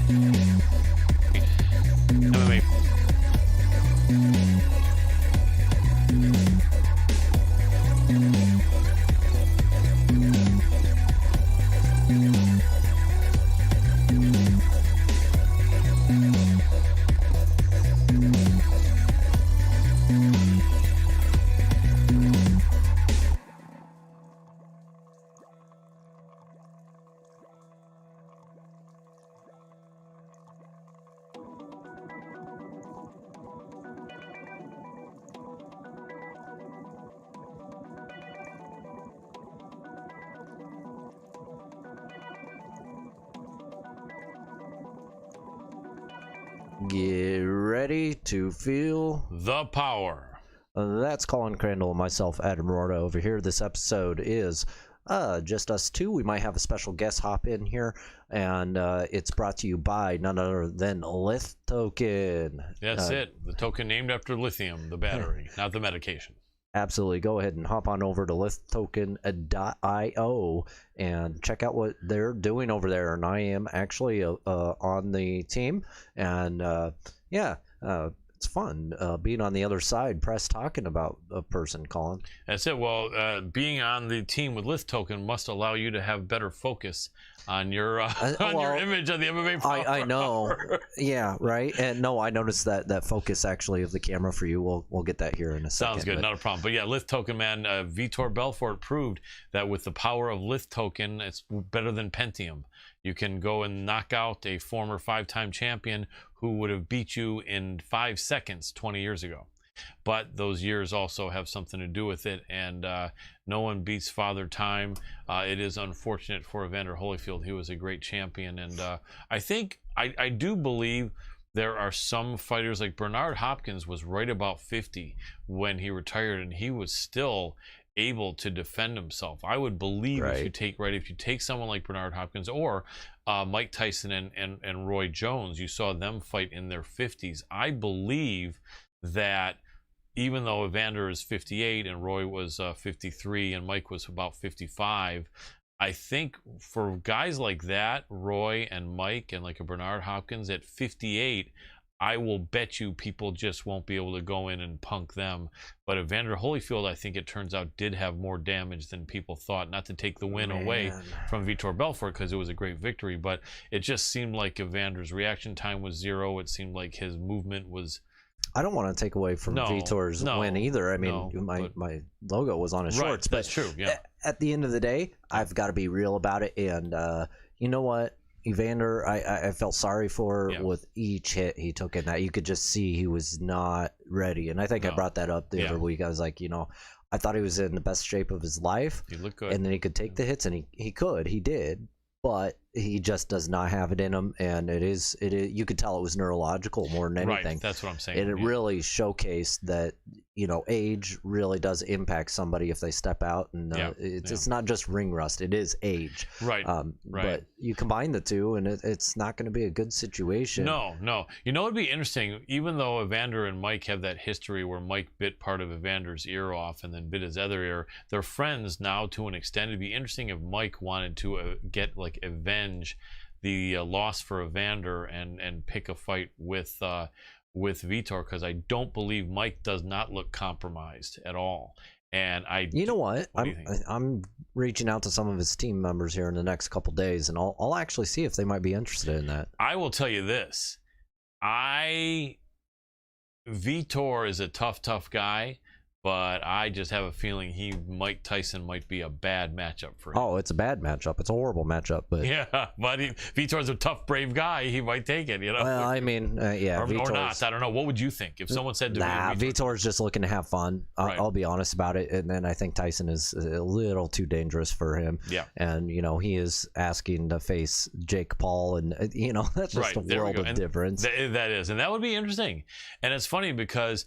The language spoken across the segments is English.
MMA. Get ready to feel The power. That's Colin, Crandall, and myself, Adam Roorda, over here. This episode is just us two. We might have a special guest hop in here, and it's brought to you by none other than Lith Token. That's it. The token named after lithium, the battery, not the medication. Absolutely. Go ahead and hop on over to lithtoken.io and check out what they're doing over there. And I am actually on the team, and it's fun being on the other side, press talking about a person, Colin. That's it. Well, being on the team with Lith Token must allow you to have better focus on your your image of the MMA power. I know. Yeah, right. And no, I noticed that focus actually of the camera for you. We'll get that here in a second. Sounds good. Not a problem. But yeah, Lith Token, man. Vitor Belfort proved that with the power of Lith Token, it's better than Pentium. You can go and knock out a former 5-time champion who would have beat you in 5 seconds 20 years ago. But those years also have something to do with it, and no one beats Father Time. It is unfortunate for Evander Holyfield. He was a great champion, and I do believe there are some fighters, like Bernard Hopkins was right about 50 when he retired, and he was still able to defend himself. I would believe if you take someone like Bernard Hopkins or Mike Tyson and Roy Jones, you saw them fight in their 50s. I believe that even though Evander is 58 and Roy was 53 and Mike was about 55, I think for guys like that, Roy and Mike and like a Bernard Hopkins at 58, I will bet you people just won't be able to go in and punk them. But Evander Holyfield, I think it turns out, did have more damage than people thought. Not to take the win away from Vitor Belfort, because it was a great victory, but it just seemed like Evander's reaction time was 0. It seemed like his movement was... I don't want to take away from Vitor's win either. I mean, my logo was on his shorts. That's true, yeah. At the end of the day, I've got to be real about it. And you know what? Evander, I felt sorry for with each hit he took in that. You could just see he was not ready. And I think I brought that up the other week. I was like, I thought he was in the best shape of his life. He looked good. And then he could take the hits, and he did. But he just does not have it in him, and it is you could tell it was neurological more than anything. Right, that's what I'm saying. And it really showcased that age really does impact somebody if they step out, and it's not just ring rust, it is age. Right. But you combine the two, and it's not going to be a good situation. No. It'd be interesting, even though Evander and Mike have that history where Mike bit part of Evander's ear off and then bit his other ear. They're friends now to an extent. It'd be interesting if Mike wanted to avenge the loss for Evander and pick a fight with Vitor, because I don't believe Mike does not look compromised at all. And you know what? I'm reaching out to some of his team members here in the next couple days, and I'll actually see if they might be interested in that. I will tell you this: Vitor is a tough guy, but I just have a feeling Mike Tyson might be a bad matchup for him. Oh, it's a bad matchup. It's a horrible matchup. But but Vitor's a tough, brave guy. He might take it, Well, I mean, or not. I don't know. What would you think if someone said to me, Vitor's just looking to have fun. I'll be honest about it. And then I think Tyson is a little too dangerous for him. Yeah. And he is asking to face Jake Paul, and that's just a world of difference. That is, and that would be interesting. And it's funny because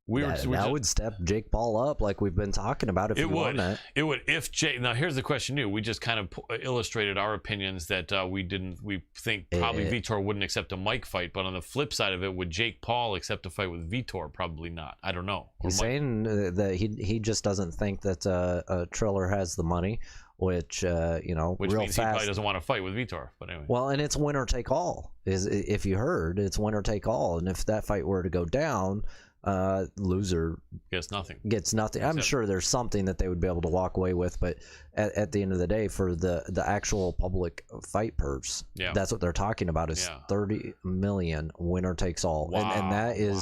that would step Jake Paul up, like we've been talking about. If won that, it would. If Jake, now here's the question: we just kind of illustrated our opinions that we think probably Vitor wouldn't accept a Mike fight, but on the flip side of it, would Jake Paul accept a fight with Vitor? Probably not. I don't know. He's saying that he just doesn't think that Triller has the money, which which real means fast. he probably doesn't want to fight with Vitor. But anyway. Well, and it's winner take all. If you heard, it's winner take all, and if that fight were to go down, loser gets nothing. I'm sure there's something that they would be able to walk away with, but at the end of the day, for the actual public fight purse, that's what they're talking about is $30 million, winner takes all. Wow. And that is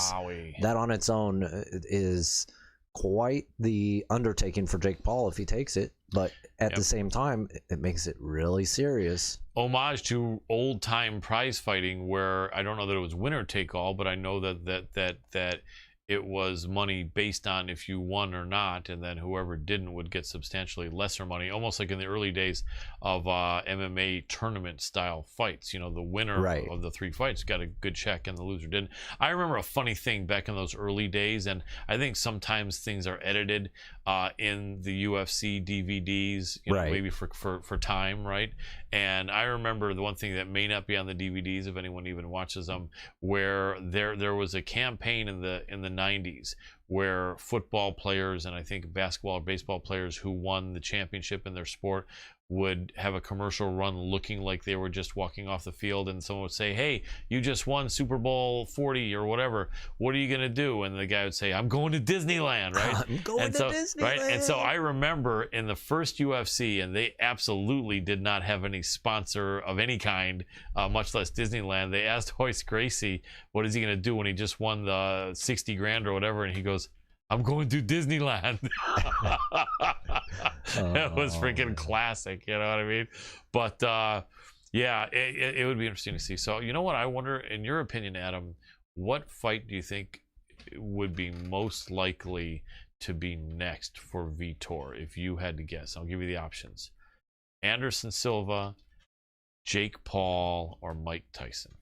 that on its own is quite the undertaking for Jake Paul if he takes it, but at the same time it makes it really serious. Homage to old time prize fighting, where I don't know that it was winner take all, but I know that it was money based on if you won or not, and then whoever didn't would get substantially lesser money, almost like in the early days of MMA tournament style fights. The winner of the 3 fights got a good check and the loser didn't. I remember a funny thing back in those early days, and I think sometimes things are edited in the UFC DVDs, maybe for time, right? And I remember the one thing that may not be on the DVDs, if anyone even watches them, where there was a campaign in the 90s where football players and I think basketball or baseball players who won the championship in their sport would have a commercial run looking like they were just walking off the field, and someone would say, "Hey, you just won Super Bowl 40 or whatever. What are you gonna do?" And the guy would say, "I'm going to Disneyland," right? I'm going to Disneyland. Right? And so I remember in the first UFC, and they absolutely did not have any sponsor of any kind, much less Disneyland. They asked Hoist Gracie, what is he gonna do when he just won the 60 grand or whatever, and he goes, "I'm going to Disneyland." That was freaking classic, you know what I mean? But it would be interesting to see. So you know what I wonder, in your opinion, Adam, what fight do you think would be most likely to be next for Vitor, if you had to guess? I'll give you the options: Anderson Silva, Jake Paul, or Mike Tyson.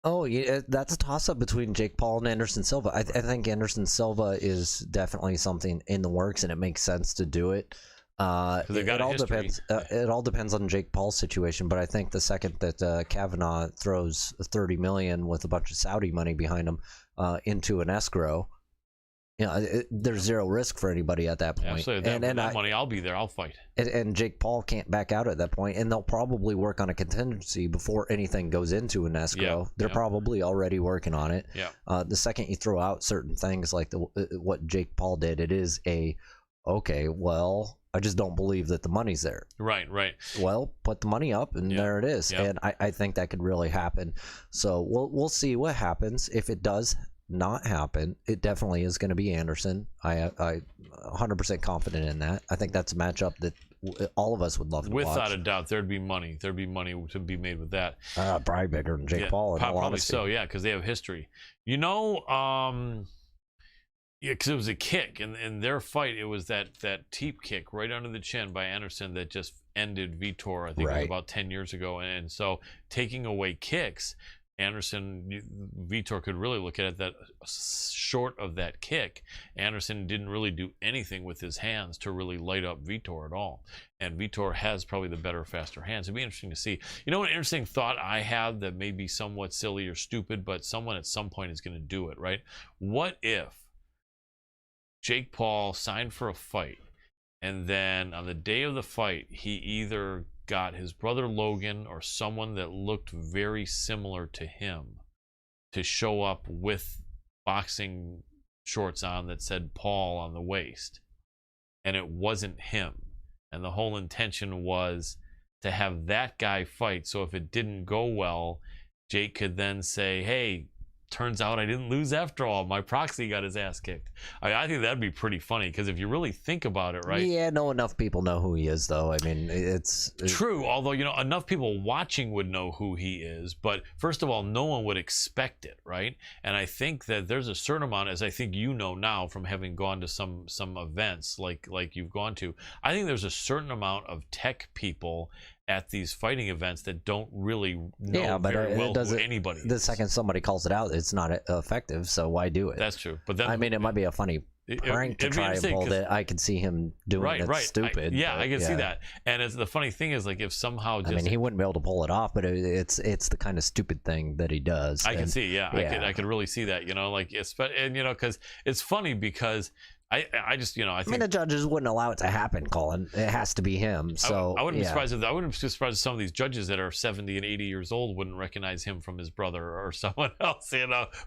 Oh, yeah, that's a toss-up between Jake Paul and Anderson Silva. I think Anderson Silva is definitely something in the works, and it makes sense to do it. It all depends. It all depends on Jake Paul's situation, but I think the second that Kavanaugh throws $30 million with a bunch of Saudi money behind him into an escrow, there's zero risk for anybody at that point. Absolutely. And that money, I'll be there. I'll fight. And Jake Paul can't back out at that point, and they'll probably work on a contingency before anything goes into an escrow. They're probably already working on it. The second you throw out certain things like what Jake Paul did, it is okay, well, I just don't believe that the money's there. Right. Well, put the money up, and there it is. And I think that could really happen. So we'll see what happens. If it does not happen, it definitely is going to be Anderson. I 100% confident in that. I think that's a matchup that all of us would love to watch. Without a doubt, there'd be money to be made with that. Probably bigger than Jake Paul. Probably so, because they have history. Because it was a kick in their fight. It was that teep kick right under the chin by Anderson that just ended Vitor. I think it was about 10 years ago. And so taking away kicks, Vitor could really look at it that short of that kick, Anderson didn't really do anything with his hands to really light up Vitor at all. And Vitor has probably the better, faster hands. It'd be interesting to see. You know, an interesting thought I have that may be somewhat silly or stupid, but someone at some point is going to do it, right? What if Jake Paul signed for a fight, and then on the day of the fight, he either got his brother Logan or someone that looked very similar to him to show up with boxing shorts on that said Paul on the waist, and it wasn't him, and the whole intention was to have that guy fight, so if it didn't go well, Jake could then say, "Hey, turns out I didn't lose after all. My proxy got his ass kicked." I think that'd be pretty funny, because if you really think about it, right? Yeah, no, enough people know who he is, though. I mean, it's true. Although, enough people watching would know who he is. But first of all, no one would expect it, right? And I think that there's a certain amount, as I think you know now from having gone to some events like you've gone to, I think there's a certain amount of tech people at these fighting events that don't really know very well who anybody is. The second somebody calls it out, it's not effective, so why do it? That's true. But then, I mean, it might be a funny prank to try and pull that I can see him doing. That's stupid. I can see that. And the funny thing is, like, if somehow just, I mean, he wouldn't be able to pull it off, but it's the kind of stupid thing that he does. I can see, I could really see that, because it's funny, because I just, I mean, think the judges wouldn't allow it to happen, Colin. It has to be him. So I wouldn't be surprised I wouldn't be surprised if some of these judges that are 70 and 80 years old wouldn't recognize him from his brother or someone else.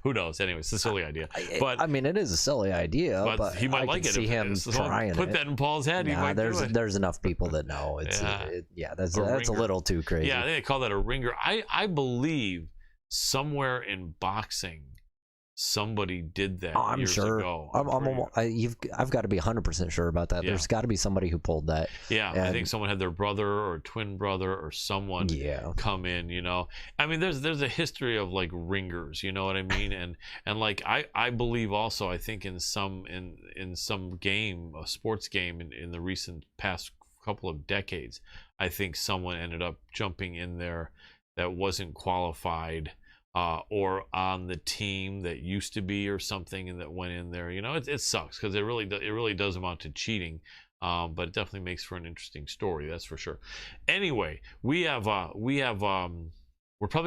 Who knows? Anyway, it's a silly idea. But I mean, it is a silly idea, but he might like can it. see him trying put that in Paul's head. He might do it. There's enough people that know. It's that's a little too crazy. Yeah, they call that a ringer. I believe somewhere in boxing, somebody did that I'm years sure. ago. I've got to be 100% sure about that. Yeah. There's got to be somebody who pulled that. Yeah, I think someone had their brother or twin brother or someone come in. I mean, there's a history of like ringers. You know what I mean? And like I believe also, I think in some game, a sports game in the recent past couple of decades, I think someone ended up jumping in there that wasn't qualified. Or on the team that used to be or something, and that went in there. It sucks because it really does amount to cheating, but it definitely makes for an interesting story, that's for sure. Anyway, we're probably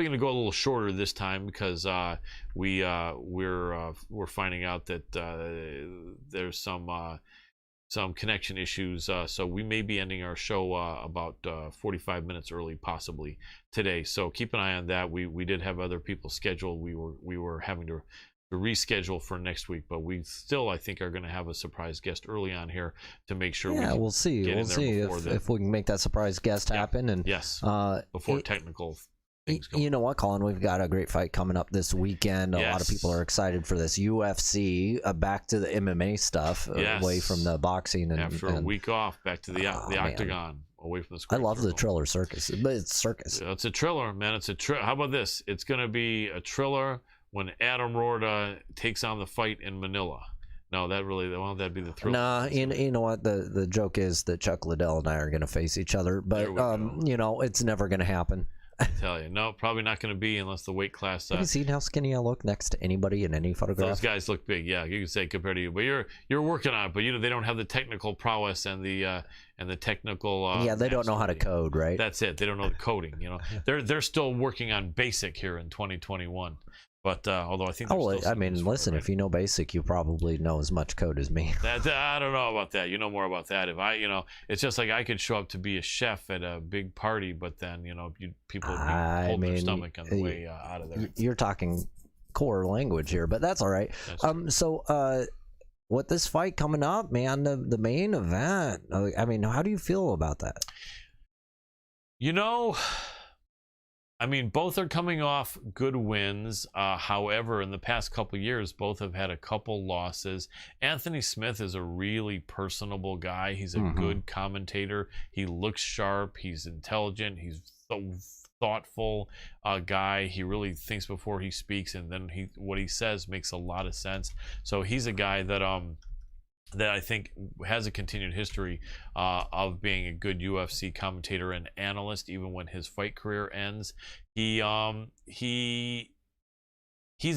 going to go a little shorter this time because we're finding out that there's some connection issues, so we may be ending our show about 45 minutes early possibly today, so keep an eye on that. We did have other people scheduled. We were having to reschedule for next week, but we still, I think, are going to have a surprise guest early on here to make sure we'll see if we can make that surprise guest happen. And before technical you know what, Colin, we've got a great fight coming up this weekend. A lot of people are excited for this. UFC, back to the MMA stuff, away from the boxing. And after a week off, back to the octagon, away from the square. I love the Triller circus, but it's circus. It's a Triller, man. It's a How about this? It's going to be a Triller when Adam Roorda takes on the fight in Manila. No, that'd be the thrill. Nah, you know what? The joke is that Chuck Liddell and I are going to face each other, but it's never going to happen. I tell you, no, probably not going to be unless the weight class. Have you seen how skinny I look next to anybody in any photograph? Those guys look big, yeah. You can say compared to you, but you're working on it. But they don't have the technical prowess and the technical. They don't know how to code, right? That's it. They don't know the coding. They're still working on basic here in 2021. But although I think, listen, if you know basic, you probably know as much code as me. I don't know about that. You know more about that. If it's just like I could show up to be a chef at a big party, but then people would hold their stomach on the way out of there. You're talking core language here, but that's all right. So with this fight coming up, man, the main event. I mean, how do you feel about that? Both are coming off good wins. However, in the past couple of years, both have had a couple losses. Anthony Smith is a really personable guy. He's a good commentator. He looks sharp. He's intelligent. He's so thoughtful guy. He really thinks before he speaks, and then what he says makes a lot of sense. So he's a guy that I think has a continued history of being a good UFC commentator and analyst, even when his fight career ends. He's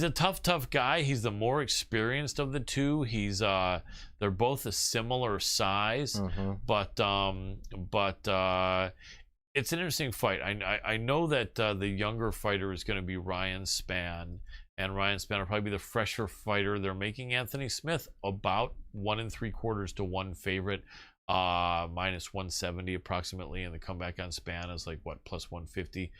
a tough guy. He's the more experienced of the two. They're both a similar size, but it's an interesting fight. I know that the younger fighter is going to be Ryan Spann. And Ryan Spann will probably be the fresher fighter. They're making Anthony Smith about 1 3/4 to 1 favorite, minus 170 approximately, and the comeback on Spann is like plus 150.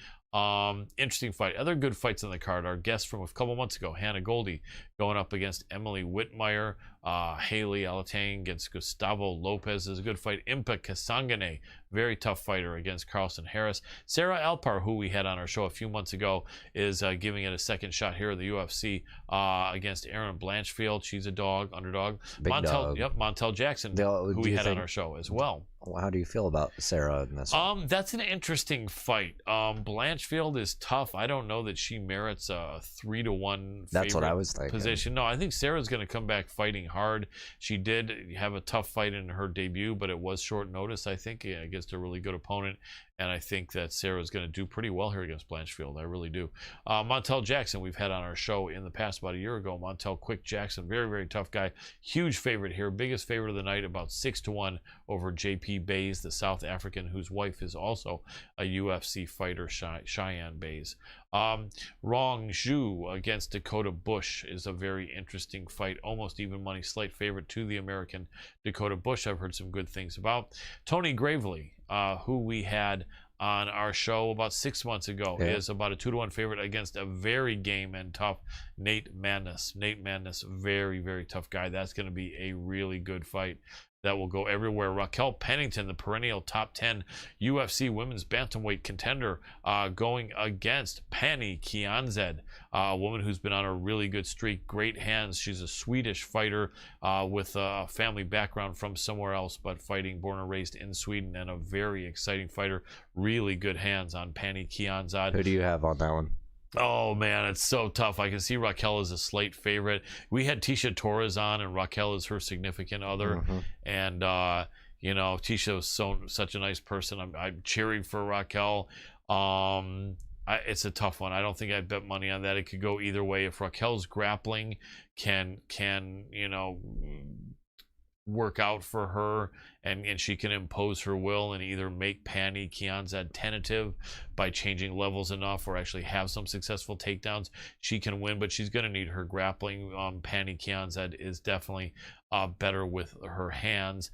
Interesting fight. Other good fights on the card. Our guest from a couple months ago, Hannah Goldie, going up against Emily Whitmire. Haley Alatang against Gustavo Lopez is a good fight. Impa Kasangane, very tough fighter, against Carlson Harris. Sarah Alpar, who we had on our show a few months ago, is giving it a second shot here at the UFC against Erin Blanchfield. She's a underdog. Montel Jackson, who we had on our show as well. How do you feel about Sarah in this one? That's an interesting fight. Blanchfield is tough. I don't know that she merits a 3-1 That's what I was thinking. Position. No, I think Sarah's going to come back fighting hard. She did have a tough fight in her debut, but it was short notice, I think, against a really good opponent. And I think that Sarah's going to do pretty well here against Blanchfield. I really do. Montel Jackson, we've had on our show in the past about a year ago. Montel Quick Jackson, very, very tough guy. Huge favorite here. Biggest favorite of the night, about 6-1 over JP Bays, the South African, whose wife is also a UFC fighter, Cheyenne Bays. Rong Zhu against Dakota Bush is a very interesting fight. Almost even money, slight favorite to the American Dakota Bush. I've heard some good things about. Tony Gravely, who we had on our show about 6 months ago, is about a 2-1 favorite against a very game and tough Nate Madness. Nate Madness, very, very tough guy. That's going to be a really good fight that will go everywhere. Raquel Pennington, the perennial top 10 UFC women's bantamweight contender, going against Pani Kianzad, a woman who's been on a really good streak. Great hands. She's a Swedish fighter with a family background from somewhere else, but fighting, born and raised in Sweden, and a very exciting fighter. Really good hands on Pani Kianzad. Who do you have on that one? Oh, man, it's so tough. I can see Raquel as a slight favorite. We had Tecia Torres on, and Raquel is her significant other. And, you know, Tecia was such a nice person. I'm cheering for Raquel. It's a tough one. I don't think I'd bet money on that. It could go either way. If Raquel's grappling can you know, work out for her, and she can impose her will and either make Pani Kianzad tentative by changing levels enough, or actually have some successful takedowns, she can win. But she's going to need her grappling. Pani Kianzad is definitely better with her hands.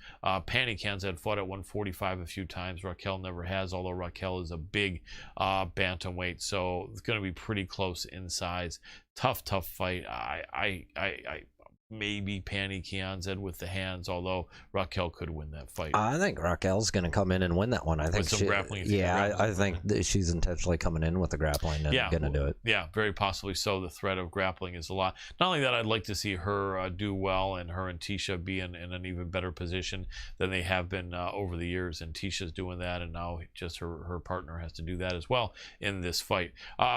Pani Kianzad fought at 145 a few times. Raquel never has, although Raquel is a big bantamweight, so it's going to be pretty close in size. Tough fight. I maybe Pani Kianzad with the hands, although Raquel could win that fight. I think Raquel's going to come in and win that one. I think some grappling. I think that she's intentionally coming in with the grappling and going to do it. Yeah, very possibly so. The threat of grappling is a lot. Not only that, I'd like to see her do well, and her and Tecia be in an even better position than they have been over the years. And Ticia's doing that, and now just her partner has to do that as well in this fight.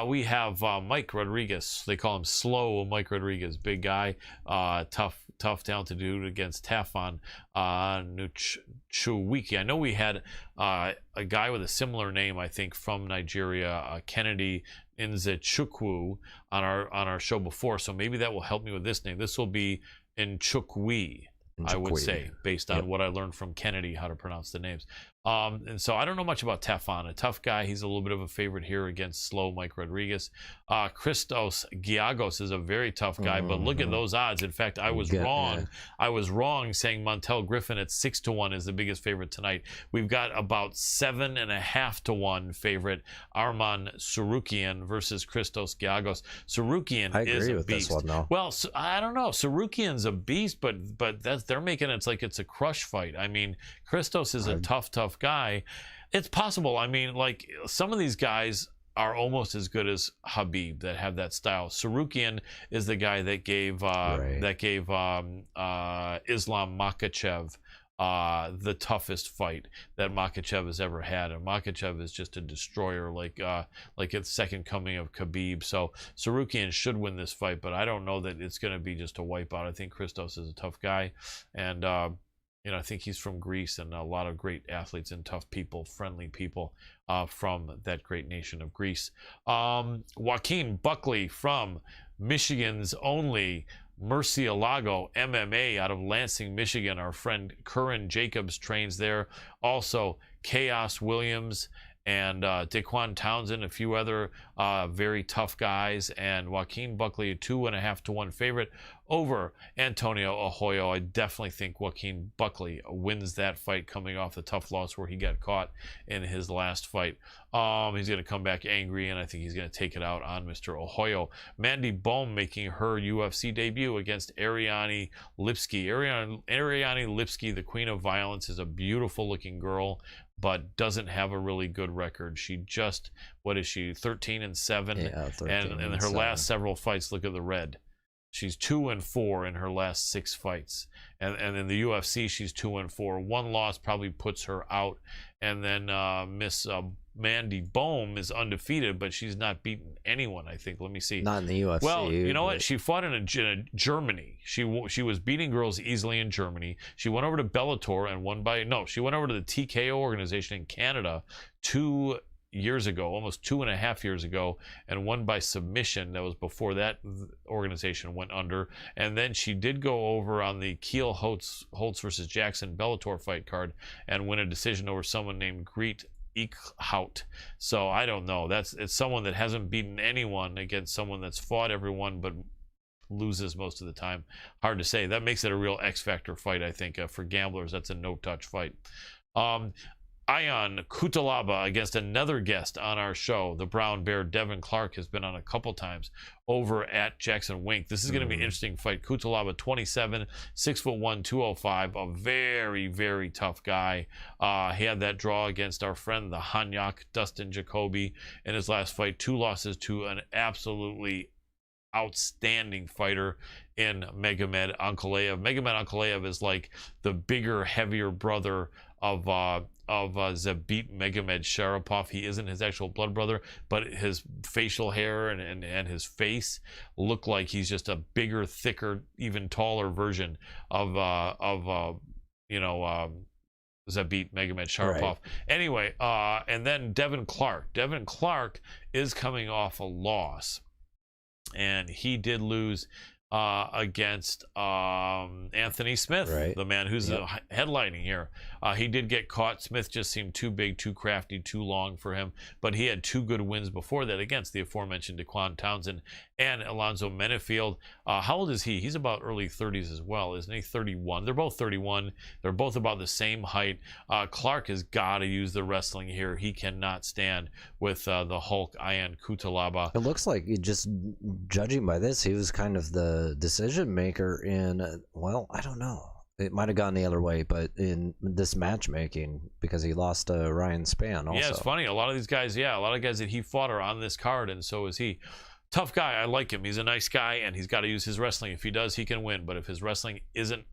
We have Mike Rodriguez. They call him Slow Mike Rodriguez, big guy. Tough down to do against Tafon Nuchuwiki. I know we had a guy with a similar name, I think, from Nigeria, Kennedy Nzechukwu, on our show before, so maybe that will help me with this name. This will be Nchukwi, I would say, based on what I learned from Kennedy, how to pronounce the names. And so I don't know much about Tafon. A tough guy. He's a little bit of a favorite here against Slow Mike Rodriguez. Christos Giagos is a very tough guy, but look at those odds. In fact, I was wrong. I was wrong saying Montel Griffin at 6-1 is the biggest favorite tonight. We've got about 7.5-1 favorite Arman Sarukian versus Christos Giagos. Sarukian is a beast. This one, though. Well, I don't know. Sarukian's a beast, but they're making it like it's a crush fight. I mean, Christos is a tough guy. It's possible. I mean, like, some of these guys are almost as good as Habib that have that style. Sarukian is the guy that gave Islam Makhachev the toughest fight that Makhachev has ever had, and Makhachev is just a destroyer, like its second coming of Khabib. So Sarukian should win this fight, but I don't know that it's going to be just a wipeout. I think Christos is a tough guy, and you know, I think he's from Greece, and a lot of great athletes and tough people, friendly people from that great nation of Greece. Joaquin Buckley from Michigan's only Murcielago MMA out of Lansing, Michigan. Our friend Curran Jacobs trains there. Also, Chaos Williams and Daquan Townsend, a few other very tough guys, and Joaquin Buckley, a 2.5-1 favorite over Antonio Arroyo. I definitely think Joaquin Buckley wins that fight, coming off the tough loss where he got caught in his last fight. He's going to come back angry, and I think he's going to take it out on Mr. Arroyo. Mandy Bohm making her UFC debut against Ariane Lipski. Ariane Lipski, the Queen of Violence, is a beautiful looking girl, but doesn't have a really good record. She just, what is she, 13-7? Yeah, 13 and in her last several fights, look at the red. She's 2-4 in her last 6 fights. And in the UFC, she's 2-4. One loss probably puts her out. And then Miss Mandy Bohm is undefeated, but she's not beaten anyone, I think. Let me see. Not in the UFC. Well, you know what? She fought in Germany. She was beating girls easily in Germany. She went over to Bellator and won by... No, she went over to the TKO organization in Canada to years ago, almost 2.5 years ago, and won by submission. That was before that organization went under. And then she did go over on the Keel Holtz versus Jackson Bellator fight card and win a decision over someone named Greet Eichhout. So I don't know. It's someone that hasn't beaten anyone against someone that's fought everyone but loses most of the time. Hard to say. That makes it a real X Factor fight, I think. For gamblers, that's a no-touch fight. Ion Cutelaba against another guest on our show, the Brown Bear Devin Clark, has been on a couple times over at Jackson Wink. This is going to be an interesting fight. Cutelaba, 27, 6'1", 205, a very, very tough guy. He had that draw against our friend, the Hanyak, Dustin Jacoby, in his last fight. 2 losses to an absolutely outstanding fighter in Megamed Ankalaev. Megamed Ankalaev is like the bigger, heavier brother of Zabit Megamed Sharapov. He isn't his actual blood brother, but his facial hair and his face look like he's just a bigger, thicker, even taller version of Zabit Megamed Sharapov. Right. Anyway, and then Devin Clark. Devin Clark is coming off a loss, and he did lose against Anthony Smith, right, the man who's headlining here. He did get caught. Smith just seemed too big, too crafty, too long for him. But he had 2 good wins before that against the aforementioned Daquan Townsend and Alonzo Menefield. How old is he? He's about early 30s as well, isn't he? 31. They're both 31. They're both about the same height. Clark has got to use the wrestling here. He cannot stand with the Hulk, Ion Cutelaba. It looks like, just judging by this, he was kind of the decision maker in, well, I don't know. It might have gone the other way, but in this matchmaking, because he lost to Ryan Spann also. Yeah, it's funny. A lot of these guys, a lot of guys that he fought are on this card, and so is he. Tough guy. I like him. He's a nice guy, and he's got to use his wrestling. If he does, he can win. But if his wrestling isn't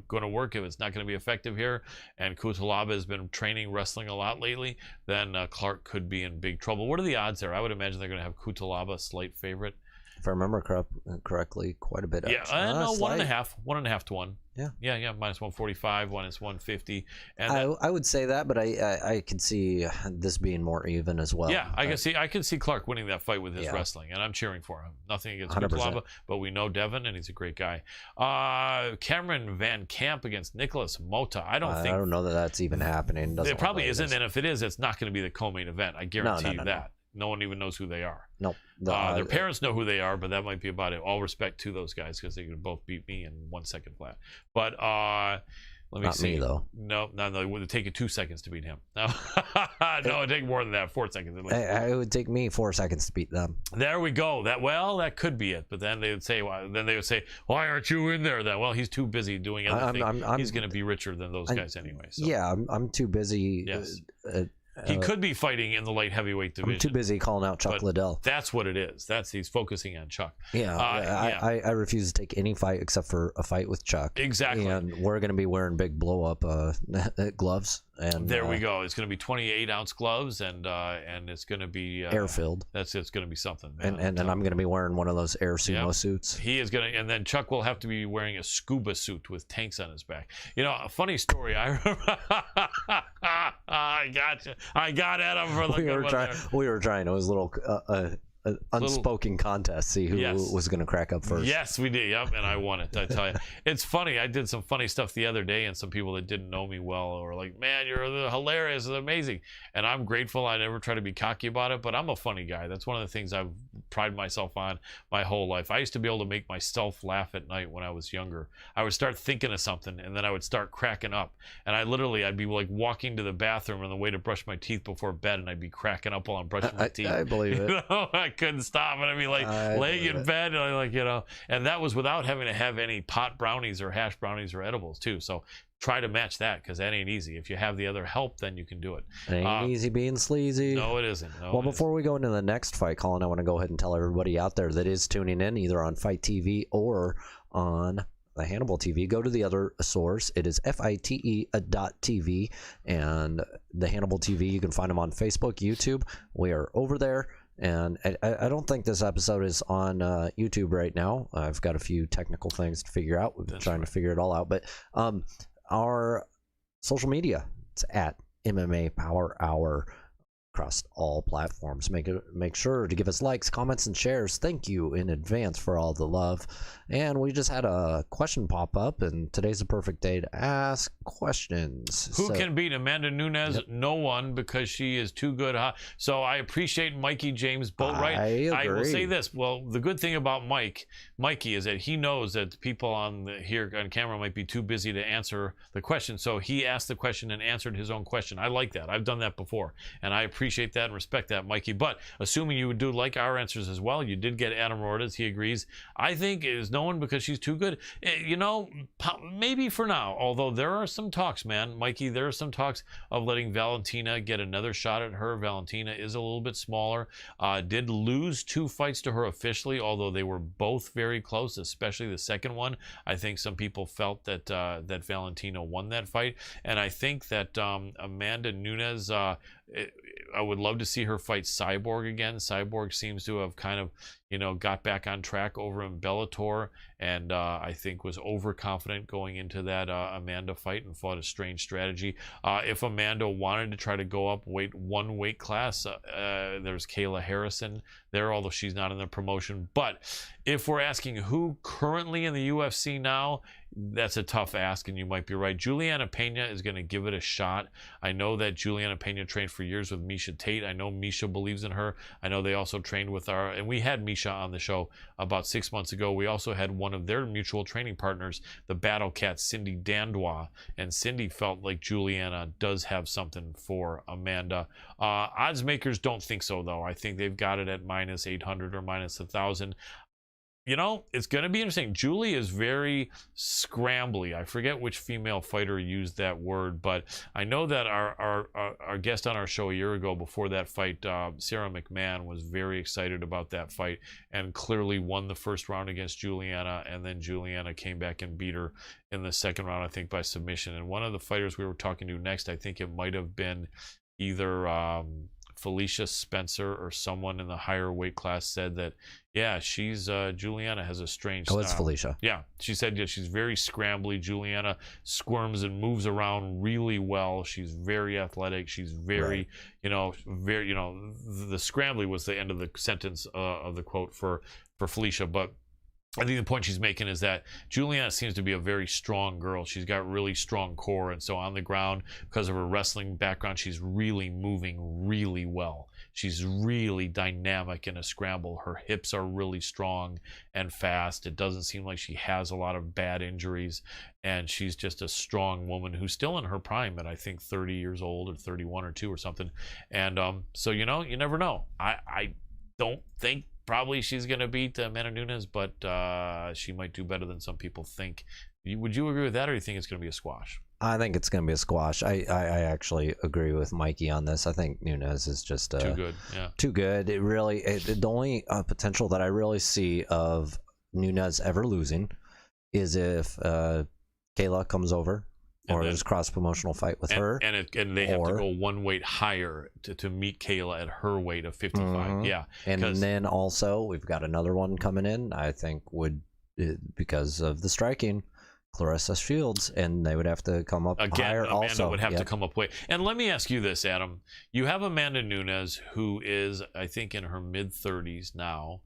going to work, if it's not going to be effective here, and Cutelaba has been training wrestling a lot lately, then Clark could be in big trouble. What are the odds there? I would imagine they're going to have Cutelaba a slight favorite. If I remember correctly, quite a bit. Yeah, no, 1.5 to 1. Yeah, minus 145, minus 150. And I would say that, but I could see this being more even as well. Yeah, I can see Clark winning that fight with his wrestling, and I'm cheering for him. Nothing against Cutelaba, but we know Devin, and he's a great guy. Cameron Van Camp against Nicholas Mota. I don't know that that's even happening. It probably isn't, and if it is, it's not going to be the co-main event. I guarantee you that. No one even knows who they are. Nope. Their parents know who they are, but that might be about it. All respect to those guys because they could both beat me in 1 second flat. But let me see. Not me, though. No. It would take you 2 seconds to beat him. No, it would take more than that. 4 seconds. It would take me 4 seconds to beat them. There we go. That could be it. But then they would say, why aren't you in there? Then, well, he's too busy doing other things. He's going to be richer than those guys anyway. So. Yeah, I'm too busy. Yes. He could be fighting in the light heavyweight division. I'm too busy calling out Chuck Liddell. That's what it is. He's focusing on Chuck. I refuse to take any fight except for a fight with Chuck. Exactly. And we're going to be wearing big blow-up gloves. And there we go. It's going to be 28-ounce gloves, and it's going to be air-filled. It's going to be something. Man. And I'm going to be wearing one of those air sumo suits. He is going to, and then Chuck will have to be wearing a scuba suit with tanks on his back. A funny story. I remember. I got you. I got at him for the good one there. We were trying. It was a little unspoken contest. See who was going to crack up first. Yes, we did. Yep, and I won it. I tell you, it's funny. I did some funny stuff the other day, and some people that didn't know me well were like, "Man, you're hilarious and amazing." And I'm grateful. I never try to be cocky about it, but I'm a funny guy. That's one of the things I've prided myself on my whole life. I used to be able to make myself laugh at night when I was younger. I would start thinking of something, and then I would start cracking up. And I'd be like walking to the bathroom on the way to brush my teeth before bed, and I'd be cracking up while I'm brushing my teeth. I believe it. I couldn't stop, and I'd be like laying in bed, and and that was without having to have any pot brownies or hash brownies or edibles too. So try to match that, because that ain't easy. If you have the other help, then you can do it. It ain't easy being sleazy. No, it isn't. Before we go into the next fight, Colin, I want to go ahead and tell everybody out there that is tuning in either on Fight TV or on the Hannibal TV, go to the other source. It is FITE.tv, and the Hannibal TV, you can find them on Facebook, YouTube. We are over there. And I don't think this episode is on YouTube right now. I've got a few technical things to figure out. We've been trying to figure it all out. But our social media, it's at MMA Power Hour. across all platforms. Make sure to give us likes, comments, and shares. Thank you in advance for all the love. And we just had a question pop up, and today's the perfect day to ask questions. Who can beat Amanda Nunes? Yep. No one, because she is too good. So I appreciate Mikey James Boatwright. I will say this. Well, the good thing about Mikey is that he knows that people here on camera might be too busy to answer the question. So he asked the question and answered his own question. I like that. I've done that before, and I appreciate that and respect that, Mikey. But assuming you would do like our answers as well, you did get Adam Roorda's. He agrees. I think it is no one because she's too good. You know, maybe for now, although there are some talks, man, Mikey, there are some talks of letting Valentina get another shot at her. Valentina is a little bit smaller, did lose 2 fights to her officially, although they were both very close, especially the second one. I think some people felt that that Valentina won that fight, and I think that Amanda Nunes, I would love to see her fight Cyborg again. Cyborg seems to have kind of, you know, got back on track over in Bellator, and I think was overconfident going into that Amanda fight and fought a strange strategy. If Amanda wanted to try to go up one weight class, there's Kayla Harrison there, although she's not in the promotion. But if we're asking who currently in the UFC now, that's a tough ask, and you might be right. Juliana Pena is going to give it a shot. I know that Juliana Pena trained for years with Misha Tate. I know Misha believes in her. I know they also trained with and we had Misha on the show about 6 months ago. We also had one of their mutual training partners, the Battle Cat, Cindy Dandois, and Cindy felt like Juliana does have something for Amanda. Odds makers don't think so, though. I think they've got it at -800 or -1,000. You know, it's going to be interesting. Julie is very scrambly. I forget which female fighter used that word, but I know that our guest on our show a year ago before that fight, Sarah McMahon, was very excited about that fight and clearly won the first round against Juliana, and then Juliana came back and beat her in the second round, I think, by submission. And one of the fighters we were talking to next, I think it might have been either Felicia Spencer or someone in the higher weight class, said that, yeah, she's Juliana has a strange style. It's Felicia. Yeah, she said, yeah, she's very scrambly. Juliana squirms and moves around really well. She's very athletic. She's very, the scrambly was the end of the sentence of the quote for Felicia. But I think the point she's making is that Juliana seems to be a very strong girl. She's got really strong core, and so on the ground, because of her wrestling background, she's really moving really well. She's really dynamic in a scramble. Her hips are really strong and fast. It doesn't seem like she has a lot of bad injuries, and she's just a strong woman who's still in her prime at, I think, 30 years old or 31 or 2 or something. And so, you know, you never know. I don't think probably she's going to beat Amanda Nunes, but she might do better than some people think. Would you agree with that, or do you think it's going to be a squash? I think it's going to be a squash. I actually agree with Mikey on this. I think Nunes is just too good. Yeah, too good. It really, the only potential that I really see of Nunes ever losing is if Kayla comes over, or there's cross-promotional fight with her. And they have to go one weight higher to meet Kayla at her weight of 55. Mm-hmm. Yeah. And then also, we've got another one coming in, I think, because of the striking, Clarissa Shields, and they would have to come up higher Amanda also. Would have to come up weight. And let me ask you this, Adam. You have Amanda Nunes, who is, I think, in her mid-30s now.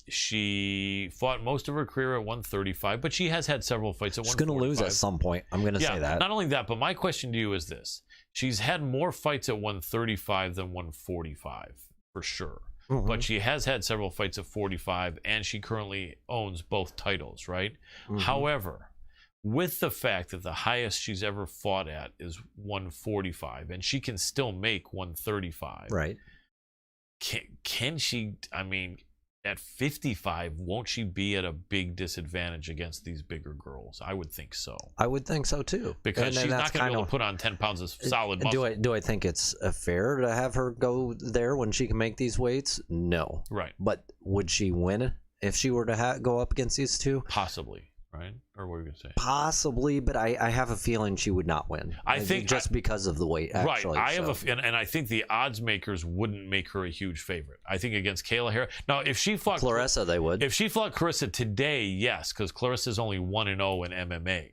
She fought most of her career at 135, but she has had several fights at 145. She's going to lose at some point. I'm going to say that. Not only that, but my question to you is this. She's had more fights at 135 than 145, for sure. Mm-hmm. But she has had several fights at 45, and she currently owns both titles, right? Mm-hmm. However, with the fact that the highest she's ever fought at is 145, and she can still make 135. Right. Can she, I mean, at 55, won't she be at a big disadvantage against these bigger girls? I would think so. I would think so too. Because she's not going to be able to put on 10 pounds of solid muscle. Do I think it's fair to have her go there when she can make these weights? No. Right. But would she win if she were to go up against these two? Possibly. Right? Or what were you going to say? Possibly, but I have a feeling she would not win. I think just because of the weight, actually. Right. And I think the odds makers wouldn't make her a huge favorite. I think against Kayla Harris. Now, if she fought Clarissa, they would. If she fought Clarissa today, yes, because Clarissa's only 1-0 in MMA.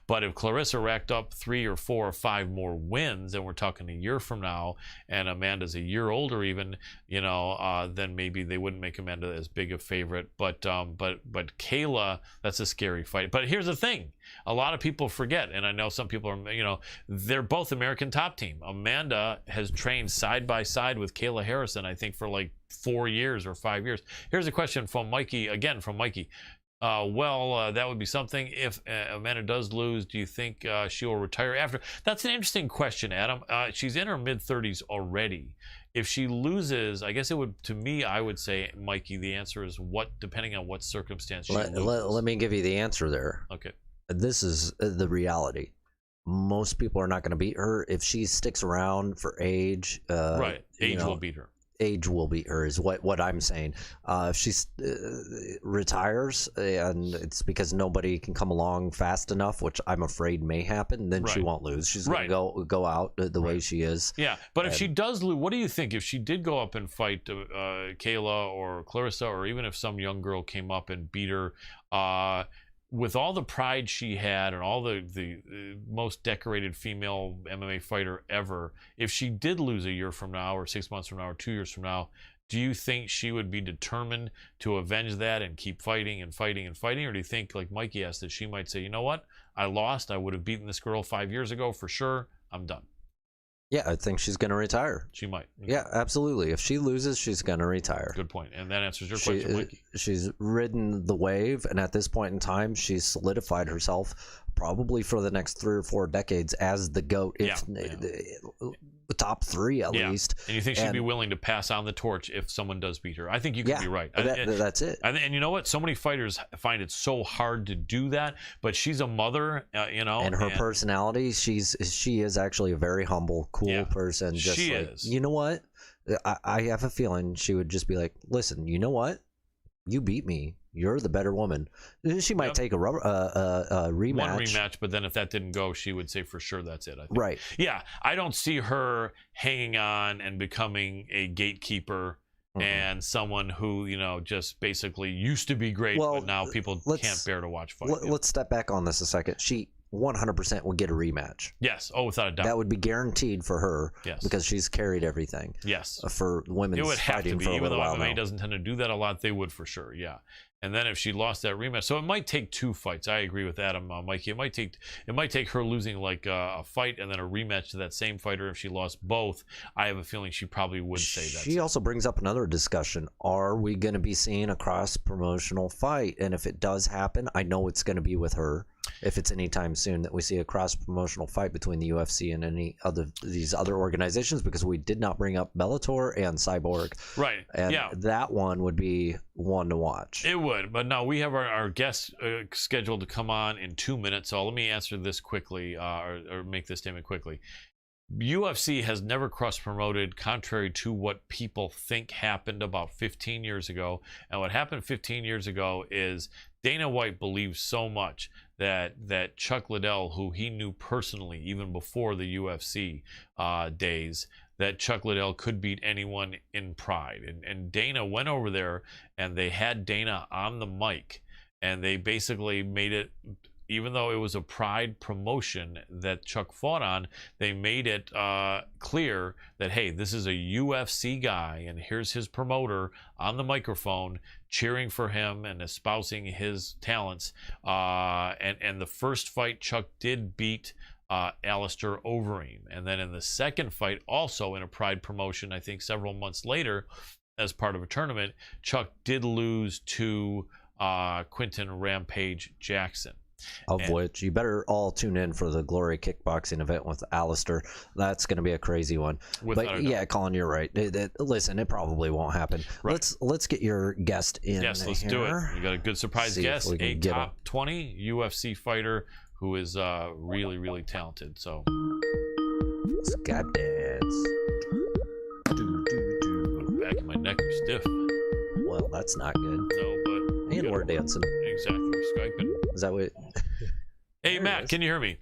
But if Clarissa racked up 3 or 4 or 5 more wins, and we're talking a year from now, and Amanda's a year older even, then maybe they wouldn't make Amanda as big a favorite. But Kayla, that's a scary fight. But here's the thing. A lot of people forget, and I know some people are, they're both American Top Team. Amanda has trained side by side with Kayla Harrison, I think, for like 4 years or 5 years. Here's a question from Mikey, again from Mikey. That would be something. If Amanda does lose, do you think she will retire after? That's an interesting question, Adam. She's in her mid-30s already. If she loses, I guess it would, to me, I would say, Mikey, the answer is what, depending on what circumstance she loses. Let me give you the answer there. Okay. This is the reality. Most people are not going to beat her. If she sticks around for age, right, age will beat her. Age will beat her is what I'm saying. If she retires and it's because nobody can come along fast enough, which I'm afraid may happen, then she won't lose. She's going to go out the way she is. Yeah, but if she does lose, what do you think if she did go up and fight Kayla or Clarissa, or even if some young girl came up and beat her? With all the pride she had and all the most decorated female MMA fighter ever, if she did lose a year from now or 6 months from now or 2 years from now, do you think she would be determined to avenge that and keep fighting and fighting and fighting? Or do you think, like Mikey asked, that she might say, you know what, I lost, I would have beaten this girl 5 years ago for sure, I'm done? Yeah, I think she's going to retire. She might. Okay. Yeah, absolutely. If she loses, she's going to retire. Good point. And that answers your question, Mikey. She's ridden the wave, and at this point in time, she's solidified herself probably for the next 3 or 4 decades as the GOAT. The top 3 at least. And you think she'd be willing to pass on the torch if someone does beat her? I think you could be right. That's it. And you know what? So many fighters find it so hard to do that, but she's a mother, And her personality, she is actually a very humble, cool person. Just she is. You know what? I have a feeling she would just be like, listen, you know what? You beat me. You're the better woman. She might take a rematch. One rematch, but then if that didn't go, she would say for sure that's it. I think. Right. Yeah, I don't see her hanging on and becoming a gatekeeper and someone who, just basically used to be great, but now people can't bear to watch fight. Let's step back on this a second. She 100% would get a rematch. Yes. Oh, without a doubt. That would be guaranteed for her. Yes. Because she's carried everything. Yes. For women's it would have fighting to be, for a even though while MMA now. doesn't tend to do that a lot, they would for sure. Yeah. And then if she lost that rematch, so it might take 2 fights. I agree with Adam, Mikey. It might take her losing like a fight and then a rematch to that same fighter. If she lost both, I have a feeling she probably would say that. She also brings up another discussion. Are we going to be seeing a cross-promotional fight? And if it does happen, I know it's going to be with her. If it's anytime soon that we see a cross-promotional fight between the UFC and any other these other organizations, because we did not bring up Bellator and Cyborg. Right. And that one would be one to watch. It would. But now we have our guest scheduled to come on in 2 minutes. So let me answer this quickly or make this statement quickly. UFC has never cross-promoted, contrary to what people think happened about 15 years ago. And what happened 15 years ago is Dana White believed so much that Chuck Liddell, who he knew personally even before the UFC days, that Chuck Liddell could beat anyone in Pride. And Dana went over there and they had Dana on the mic and they basically made it, even though it was a Pride promotion that Chuck fought on, they made it clear that, hey, this is a UFC guy, and here's his promoter on the microphone cheering for him and espousing his talents. And the first fight, Chuck did beat Alistair Overeem. And then in the second fight, also in a Pride promotion, I think several months later, as part of a tournament, Chuck did lose to Quinton Rampage Jackson. Which you better all tune in for the Glory Kickboxing event with Alistair. That's going to be a crazy one. But yeah, Colin, you're right. Listen, it probably won't happen. Right. Let's get your guest in. Yes, let's do it. We got a good surprise guest, a top 20 UFC fighter who is really, really talented. So, Scott dance. Back in my neck are stiff. Well, that's not good. No, but and we're dancing. Exactly, we're Skyping. Is that what? Hey, Matt, can you hear me?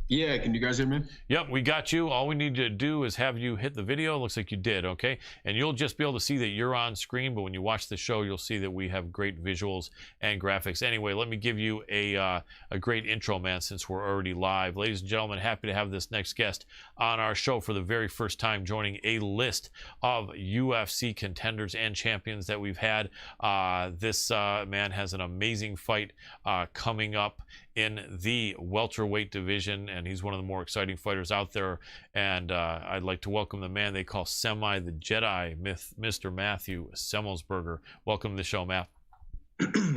Yeah, can you guys hear me? Yep, we got you. All we need to do is have you hit the video. Looks like you did, okay? And you'll just be able to see that you're on screen, but when you watch the show, you'll see that we have great visuals and graphics. Anyway, let me give you a great intro, man, since we're already live. Ladies and gentlemen, happy to have this next guest on our show for the very first time, joining a list of UFC contenders and champions that we've had. This man has an amazing fight coming up in the welterweight division, and he's one of the more exciting fighters out there. And I'd like to welcome the man they call Semi the Jedi, Mr. Matthew Semmelsberger. Welcome to the show, Matt.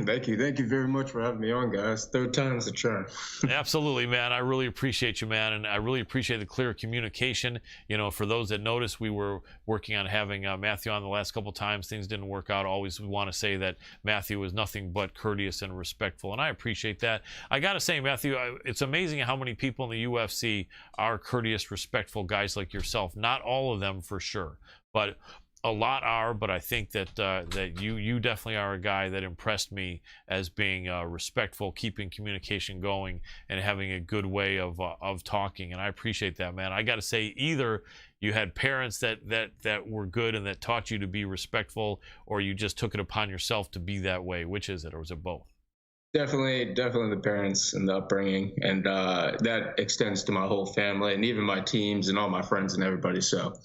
Thank you very much for having me on, guys. Third time's the charm. Absolutely, man. I really appreciate you, man, and I really appreciate the clear communication. You know, for those that noticed, we were working on having Matthew on the last couple times. Things didn't work out. Always we want to say that Matthew was nothing but courteous and respectful, and I appreciate that. I gotta say, Matthew, it's amazing how many people in the UFC are courteous, respectful guys like yourself. Not all of them, for sure, but a lot are. But I think that that you definitely are a guy that impressed me as being respectful, keeping communication going, and having a good way of talking. And I appreciate that, man. I got to say, either you had parents that were good and that taught you to be respectful, or you just took it upon yourself to be that way. Which is it, or was it both? Definitely the parents and the upbringing, and that extends to my whole family and even my teams and all my friends and everybody. So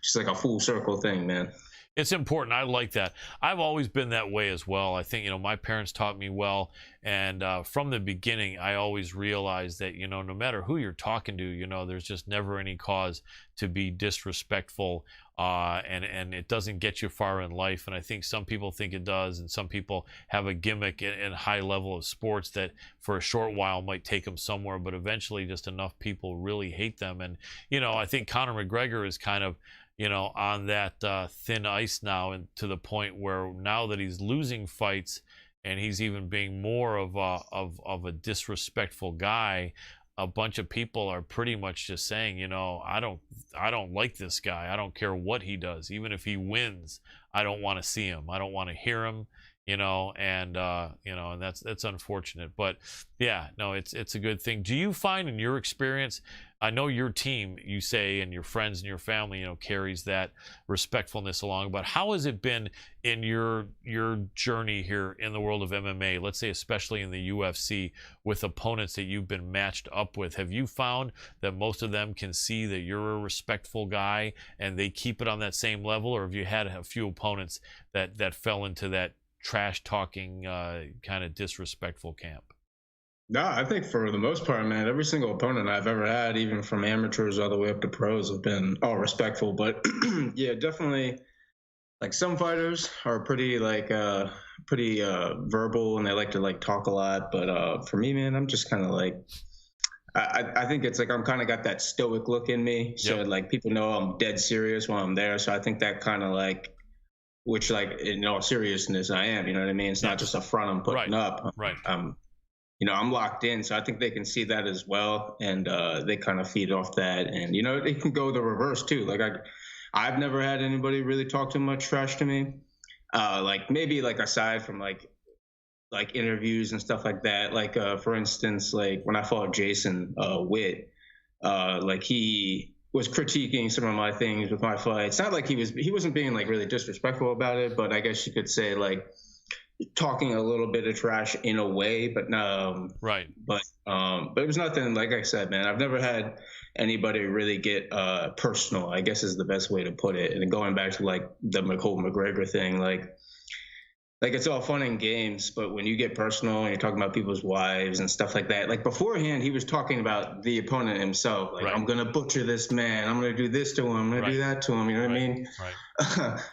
it's like a full circle thing, man. It's important. I like that. I've always been that way as well. I think, you know, my parents taught me well. And from the beginning, I always realized that, you know, no matter who you're talking to, you know, there's just never any cause to be disrespectful. And it doesn't get you far in life. And I think some people think it does. And some people have a gimmick in high level of sports that for a short while might take them somewhere. But eventually just enough people really hate them. And, you know, I think Conor McGregor is kind of, you know, on that thin ice now, and to the point where now that he's losing fights and he's even being more of a disrespectful guy, a bunch of people are pretty much just saying, you know, I don't like this guy. I don't care what he does. Even if he wins, I don't want to see him. I don't want to hear him, you know, and you know, and that's unfortunate. But yeah, no, it's a good thing. Do you find in your experience, I know your team, you say, and your friends and your family, you know, carries that respectfulness along, but how has it been in your journey here in the world of MMA, let's say especially in the UFC, with opponents that you've been matched up with? Have you found that most of them can see that you're a respectful guy and they keep it on that same level, or have you had a few opponents that fell into that trash talking kind of disrespectful camp? No, I think for the most part, man, every single opponent I've ever had, even from amateurs all the way up to pros, have been all respectful. But yeah, definitely, like some fighters are pretty verbal, and they like to like talk a lot. But for me, man, I'm just kind of like, I think it's like I'm kind of got that stoic look in me. So yep. Like people know I'm dead serious when I'm there. So I think that kind of like, which like in all seriousness I am, you know what I mean? It's not just a front I'm putting up. Right. You know, I'm locked in, so I think they can see that as well, and they kind of feed off that. And you know, it can go the reverse too. Like I've never had anybody really talk too much trash to me. Like maybe like aside from like interviews and stuff like that. Like for instance, like when I fought Jason Witt, like he was critiquing some of my things with my fight. It's not like he wasn't being like really disrespectful about it, but I guess you could say like talking a little bit of trash in a way, but right. But it was nothing, like I said, man, I've never had anybody really get personal, I guess is the best way to put it. And going back to like the whole McGregor thing, like it's all fun and games, but when you get personal and you're talking about people's wives and stuff like that, like beforehand, he was talking about the opponent himself. Like, right. I'm going to butcher this man. I'm going to do this to him. I'm going to do that to him. You know what I mean? Right.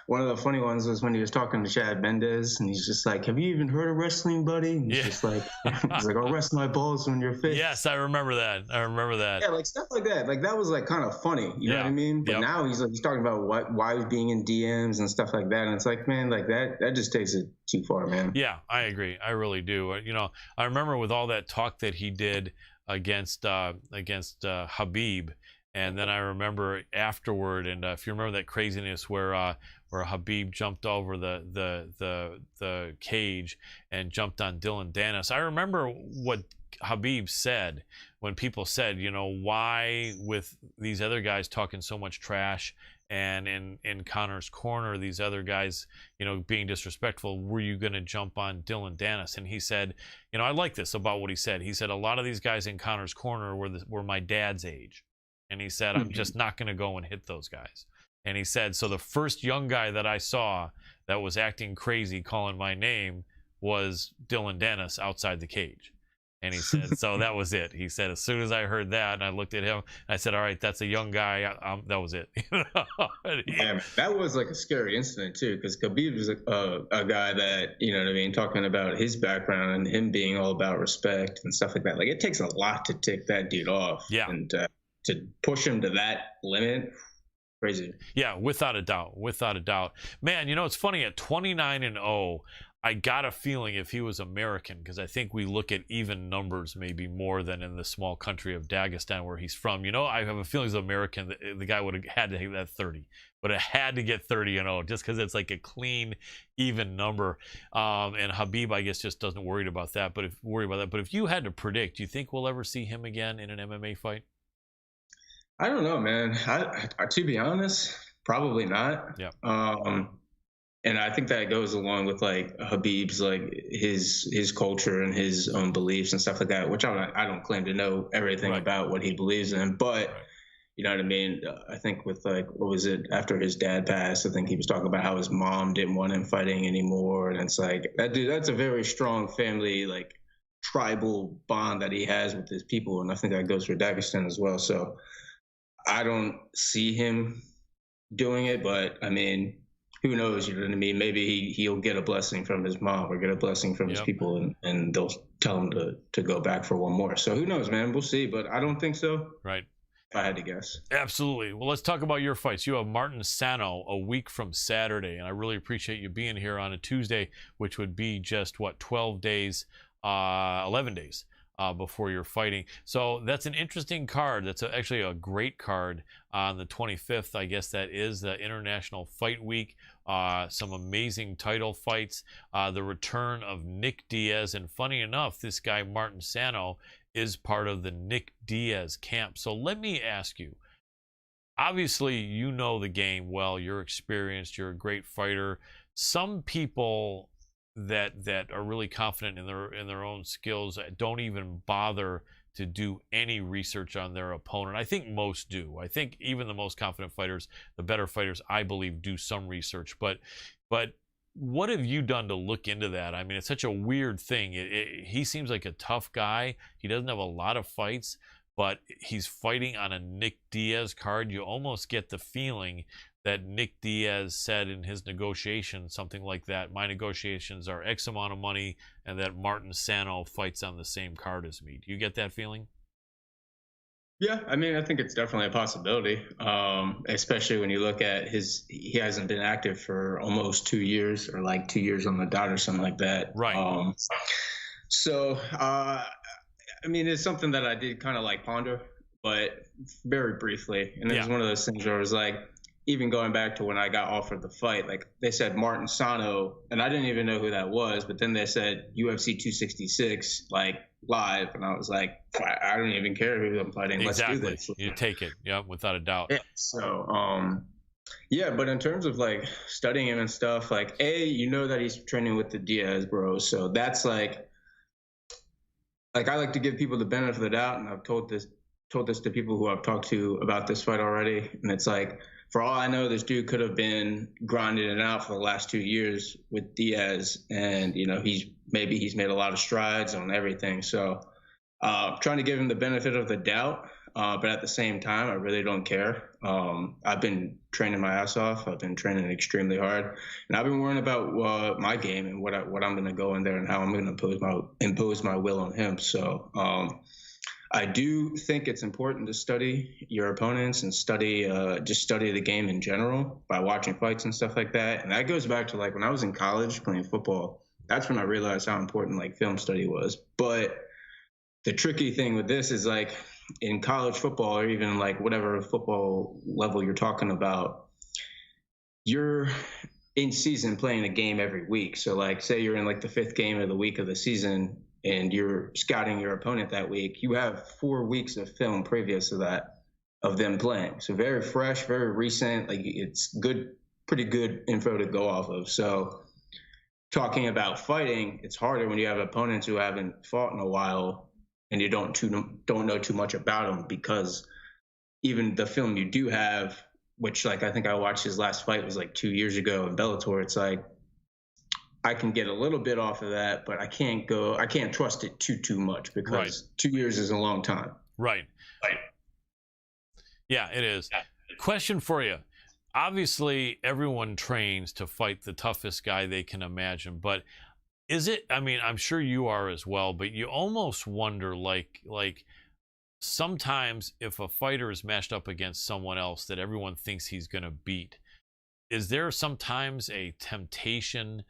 One of the funny ones was when he was talking to Chad Mendez, and he's just like, have you even heard of wrestling, buddy? And he's just like, he's like, I'll rest my balls on your face. Yes, I remember that. Yeah, like stuff like that. Like that was like kind of funny. You know what I mean? But now he's talking about why he's being in DMs and stuff like that. And it's like, man, like that just takes it too far, man. Yeah, I agree. I really do. You know, I remember with all that talk that he did against Habib, and then I remember afterward, and if you remember that craziness where Habib jumped over the cage and jumped on Dylan Dennis. I remember what Habib said, when people said, you know, why with these other guys talking so much trash and in Conor's corner, these other guys, you know, being disrespectful, were you going to jump on Dylan Dennis? And he said, you know, I like this about what he said. He said, a lot of these guys in Conor's corner were my dad's age. And he said, I'm just not going to go and hit those guys. And he said, so the first young guy that I saw that was acting crazy, calling my name, was Dylan Dennis outside the cage. And he said, so that was it. He said, as soon as I heard that, and I looked at him, I said, all right, that's a young guy. That was it. Yeah, that was like a scary incident too, because Khabib was a guy that, you know what I mean, talking about his background and him being all about respect and stuff like that. Like, it takes a lot to tick that dude off. Yeah. And to push him to that limit, crazy. Yeah, without a doubt. Man, you know, it's funny, at 29-0, I got a feeling if he was American, because I think we look at even numbers maybe more than in the small country of Dagestan where he's from. You know, I have a feeling he's American. The guy would have had to hit that 30, but it had to get 30-0 just because it's like a clean, even number. And Habib, I guess, just doesn't worry about that. But if you had to predict, do you think we'll ever see him again in an MMA fight? I don't know, man. To be honest, probably not. Yeah. And I think that goes along with like Habib's, like his culture and his own beliefs and stuff like that, which I don't claim to know everything about what he believes in, but you know what I mean? I think with like, what was it, after his dad passed, I think he was talking about how his mom didn't want him fighting anymore. And it's like, that's a very strong family, like tribal bond that he has with his people. And I think that goes for Dagestan as well. So I don't see him doing it, but I mean, who knows? You know what I mean? Maybe he'll get a blessing from his mom or get a blessing from his people, and they'll tell him to go back for one more. So who knows, man? We'll see, but I don't think so. Right. If I had to guess. Absolutely. Well, let's talk about your fights. You have Martin Sano a week from Saturday, and I really appreciate you being here on a Tuesday, which would be just, 11 days before you're fighting. So that's an interesting card. That's actually a great card on the 25th. I guess that is the International Fight Week. Some amazing title fights. The return of Nick Diaz. And funny enough, this guy Martin Sano is part of the Nick Diaz camp. So let me ask you, obviously you know the game well. You're experienced. You're a great fighter. Some people that are really confident in their own skills don't even bother to do any research on their opponent. I think most do. I think even the most confident fighters, the better fighters, I believe, do some research. But what have you done to look into that? I mean, it's such a weird thing. He seems like a tough guy. He doesn't have a lot of fights, but he's fighting on a Nick Diaz card. You almost get the feeling that Nick Diaz said in his negotiation, something like that, my negotiations are X amount of money, and that Martin Sano fights on the same card as me. Do you get that feeling? Yeah, I mean, I think it's definitely a possibility, especially when you look at he hasn't been active for almost 2 years, or like 2 years on the dot or something like that. Right. I mean, it's something that I did kind of like ponder, but very briefly. And it was one of those things where I was like, even going back to when I got offered the fight, like they said Martin Sano, and I didn't even know who that was, but then they said UFC 266, like live, and I was like, I don't even care who I'm fighting. Exactly. Let's do this. You take it, yeah, without a doubt. Yeah. So, yeah, but in terms of like studying him and stuff, like you know that he's training with the Diaz bros, so that's like I like to give people the benefit of the doubt, and I've told this to people who I've talked to about this fight already, and it's like, for all I know, this dude could have been grinding it out for the last 2 years with Diaz, and you know he's made a lot of strides on everything. So trying to give him the benefit of the doubt, but at the same time, I really don't care. I've been training my ass off. I've been training extremely hard, and I've been worrying about my game and what I'm going to go in there and how I'm going to impose my will on him. So. I do think it's important to study your opponents and study the game in general by watching fights and stuff like that. And that goes back to like when I was in college playing football. That's when I realized how important like film study was. But the tricky thing with this is like in college football, or even like whatever football level you're talking about, you're in season playing a game every week. So like say you're in like the 5th game of the week of the season, and you're scouting your opponent that week, you have 4 weeks of film previous to that of them playing. So very fresh, very recent. Like, it's good, pretty good info to go off of. So talking about fighting, it's harder when you have opponents who haven't fought in a while and you don't know too much about them, because even the film you do have, which, like, I think I watched his last fight was like 2 years ago in Bellator. It's like, I can get a little bit off of that, but I can't trust it too much, because 2 years is a long time. Right. Yeah, it is. Question for you. Obviously, everyone trains to fight the toughest guy they can imagine, but is it, I mean, I'm sure you are as well, but you almost wonder, like sometimes if a fighter is matched up against someone else that everyone thinks he's going to beat, is there sometimes a temptation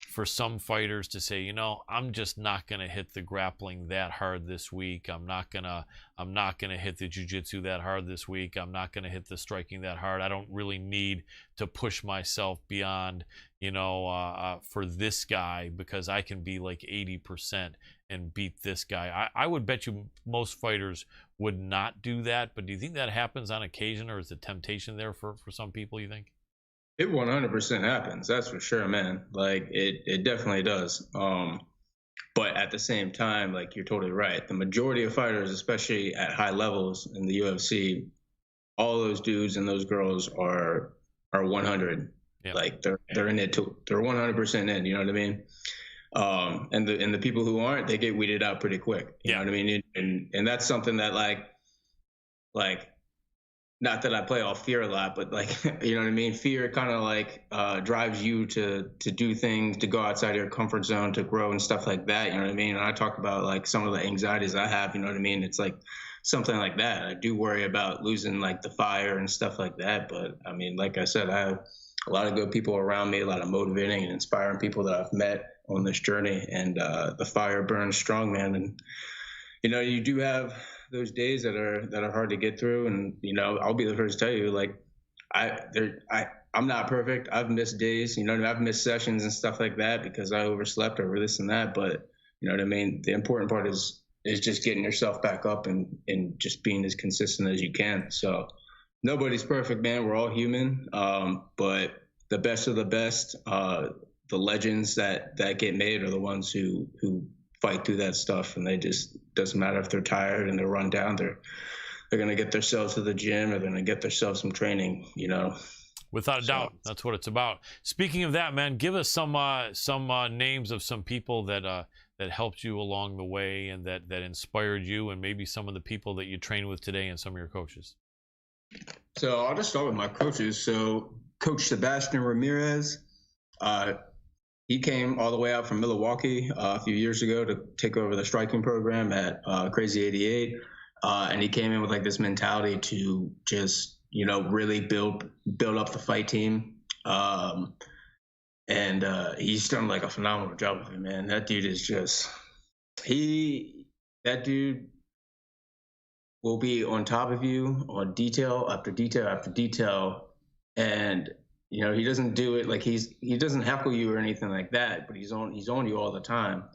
for some fighters to say, you know, I'm just not going to hit the grappling that hard this week. I'm not going to hit the jiu-jitsu that hard this week. I'm not going to hit the striking that hard. I don't really need to push myself beyond, you know, for this guy, because I can be like 80% and beat this guy. I would bet you most fighters would not do that, but do you think that happens on occasion, or is the temptation there for some people, you think? It 100% happens. That's for sure, man. Like, it definitely does. But at the same time, like, you're totally right. The majority of fighters, especially at high levels in the UFC, all those dudes and those girls are 100. Yeah. Like, they're in it too. They're 100% in. You know what I mean? And the people who aren't, they get weeded out pretty quick. You know what I mean? And that's something that like. Not that I play off fear a lot, but, like, you know what I mean? Fear kind of like drives you to do things, to go outside your comfort zone, to grow and stuff like that. You know what I mean? And I talk about, like, some of the anxieties I have, you know what I mean? It's like something like that. I do worry about losing, like, the fire and stuff like that. But I mean, like I said, I have a lot of good people around me, a lot of motivating and inspiring people that I've met on this journey. And the fire burns strong, man. And, you know, you do have those days that are hard to get through, and, you know, I'll be the first to tell you, like, I'm not perfect. I've missed days, you know, I've missed sessions and stuff like that because I overslept over this and that. But, you know what I mean? The important part is just getting yourself back up and just being as consistent as you can. So nobody's perfect, man. We're all human. But the best of the best, the legends that get made are the ones who fight through that stuff, and they just, doesn't matter if they're tired and they're run down, they're going to get themselves to the gym, or they're going to get themselves some training, you know. Without a doubt, that's what it's about. Speaking of that, man, give us some names of some people that helped you along the way and that inspired you, and maybe some of the people that you train with today and some of your coaches. So I'll just start with my coaches. So Coach Sebastian Ramirez, he came all the way out from Milwaukee a few years ago to take over the striking program at Crazy 88. And he came in with, like, this mentality to just, you know, really build up the fight team. And he's done, like, a phenomenal job with it, man. That dude is just, that dude will be on top of you on detail after detail after detail. And, you know, he doesn't do it like he doesn't heckle you or anything like that, but he's on you all the time.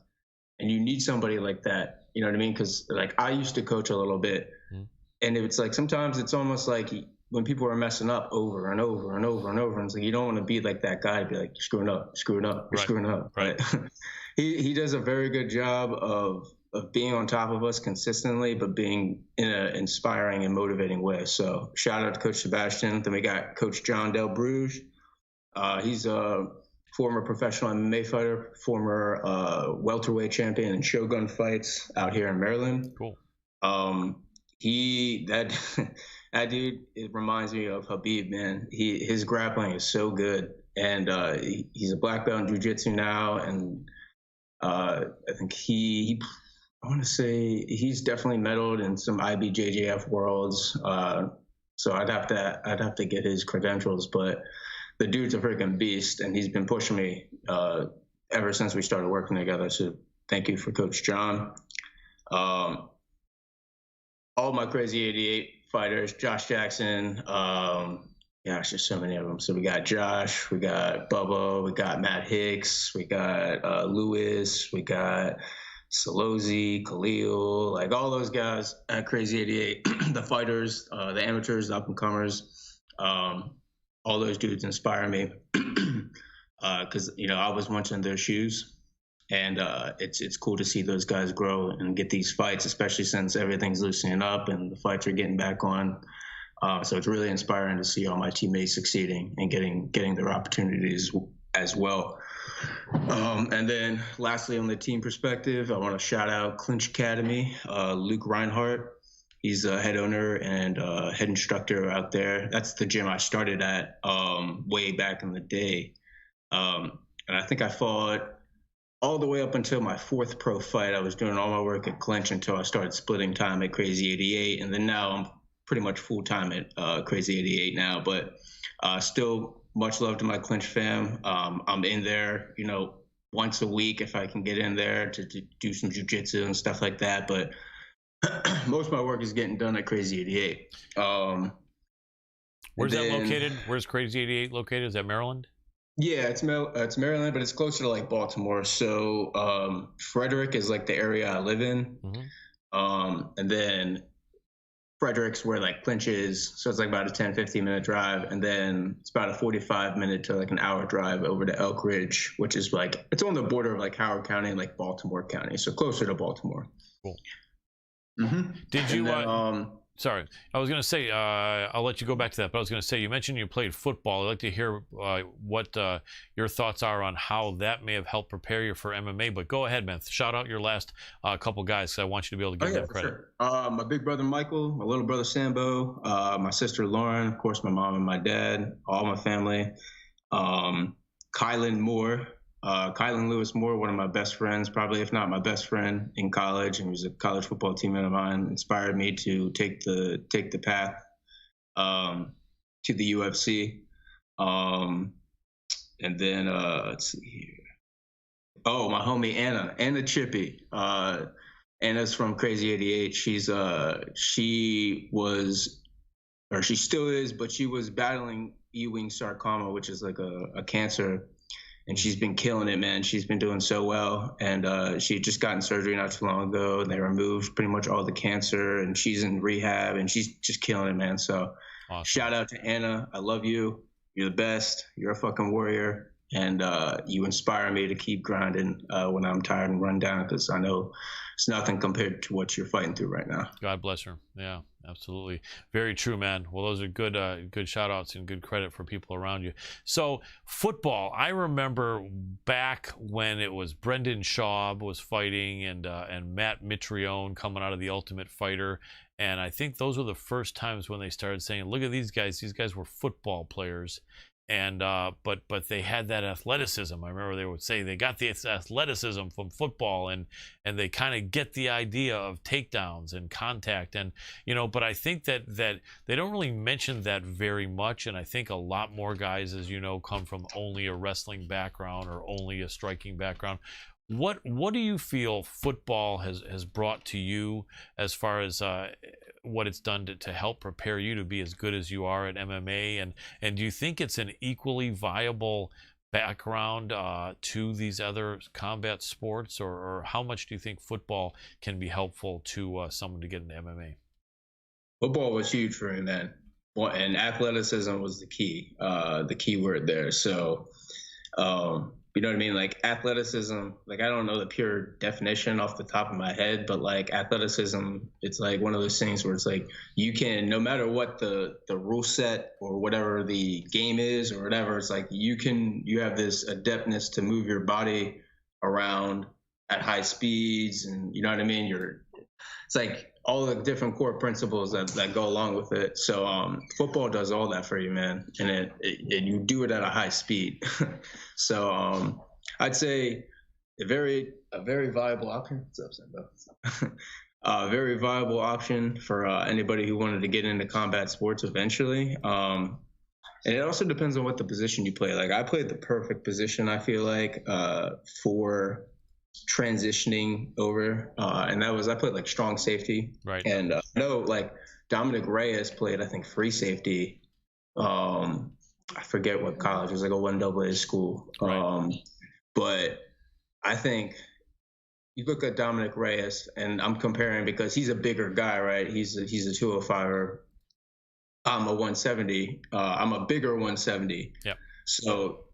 And you need somebody like that, you know what I mean? Because, like, I used to coach a little bit, and it's like sometimes it's almost like when people are messing up over and over and over and over, and it's like you don't want to be like that guy, be like, you're screwing up. Right. He does a very good job of being on top of us consistently, but being in an inspiring and motivating way. So shout out to Coach Sebastian. Then we got Coach John Del Bruges. He's a former professional MMA fighter, former welterweight champion in Shogun fights out here in Maryland. Cool. That dude, it reminds me of Habib, man. His grappling is so good, and he's a black belt in jiu-jitsu now, and I think I want to say he's definitely medaled in some IBJJF worlds. So I'd have to get his credentials, but the dude's a freaking beast, and he's been pushing me ever since we started working together. So thank you for Coach John. All my Crazy 88 fighters, Josh Jackson. Gosh, there's so many of them. So we got Josh, we got Bubba, we got Matt Hicks, we got Lewis, we got Solosi, Khalil, like all those guys at Crazy 88, the fighters, the amateurs, the up and comers, all those dudes inspire me because I was once in their shoes, and it's cool to see those guys grow and get these fights, especially since everything's loosening up and the fights are getting back on. So it's really inspiring to see all my teammates succeeding and getting their opportunities as well. And then lastly, on the team perspective, I want to shout out Clinch Academy, Luke Reinhardt. He's a head owner and head instructor out there. That's the gym I started at way back in the day. And I think I fought all the way up until my 4th pro fight. I was doing all my work at Clinch until I started splitting time at Crazy 88. And then now I'm pretty much full-time at Crazy 88 now, but still much love to my Clinch fam. I'm in there, once a week if I can get in there to do some jiu-jitsu and stuff like that. But most of my work is getting done at Crazy 88. Where's that located? Where's Crazy 88 located? Is that Maryland? Yeah, it's Maryland, but it's closer to like Baltimore. So Frederick is like the area I live in. Mm-hmm. And then Frederick's where like Clinch is, so it's like about a 10-15 minute drive, and then it's about a 45-minute to like an hour drive over to Elk Ridge, which is like it's on the border of like Howard County and like Baltimore County, so closer to Baltimore. Cool. Mm-hmm. Did you sorry, I was going to say, I'll let you go back to that, but I was going to say, you mentioned you played football. I'd like to hear what your thoughts are on how that may have helped prepare you for MMA, but go ahead, man. Shout out your last couple guys, because I want you to be able to give them credit. Sure. My big brother, Michael, my little brother, Sambo, my sister, Lauren, of course, my mom and my dad, all my family, Kylan Moore, Kylan Lewis Moore, one of my best friends, probably if not my best friend in college, and was a college football teammate of mine, inspired me to take the path to the UFC. And then let's see here. Oh, my homie Anna Chippy. Anna's from Crazy 88. She still is, but she was battling Ewing sarcoma, which is like a cancer. And she's been killing it, man. She's been doing so well. And she had just gotten surgery not too long ago. And they removed pretty much all the cancer. And she's in rehab. And she's just killing it, man. So awesome. Shout out to Anna. I love you. You're the best. You're a fucking warrior. And you inspire me to keep grinding when I'm tired and run down, because I know it's nothing compared to what you're fighting through right now. God bless her. Yeah, absolutely. Very true, man. Well, those are good shout outs and good credit for people around you. So football, I remember back when it was Brendan Schaub was fighting and Matt Mitrione coming out of The Ultimate Fighter. And I think those were the first times when they started saying, look at these guys. These guys were football players. And but they had that athleticism. I remember they would say they got the athleticism from football, and they kind of get the idea of takedowns and contact, and but I think that they don't really mention that very much. And I think a lot more guys, as you know, come from only a wrestling background or only a striking background. What do you feel football has brought to you as far as what it's done to help prepare you to be as good as you are at MMA? And do you think it's an equally viable background to these other combat sports, or how much do you think football can be helpful to someone to get into MMA? Football was huge for me, man. And athleticism was the key word there. So, you know what I mean? Like athleticism, like I don't know the pure definition off the top of my head, but like athleticism, it's like one of those things where it's like you can, no matter what the rule set or whatever the game is or whatever, it's like you have this adeptness to move your body around at high speeds, and you know what I mean? It's like all the different core principles that go along with it. So football does all that for you, man, and you do it at a high speed. So I'd say a very viable option. What's up, Sambo? A very viable option for anybody who wanted to get into combat sports eventually. And it also depends on what the position you play. Like I played the perfect position, I feel like, for transitioning over, and I played like strong safety, right? And no, like Dominic Reyes played, I think, free safety. I forget what college. It was like a 1AA school. Right. But I think you look at Dominic Reyes, and I'm comparing because he's a bigger guy, right? He's a 205er. I'm a 170. I'm a bigger 170. Yep. So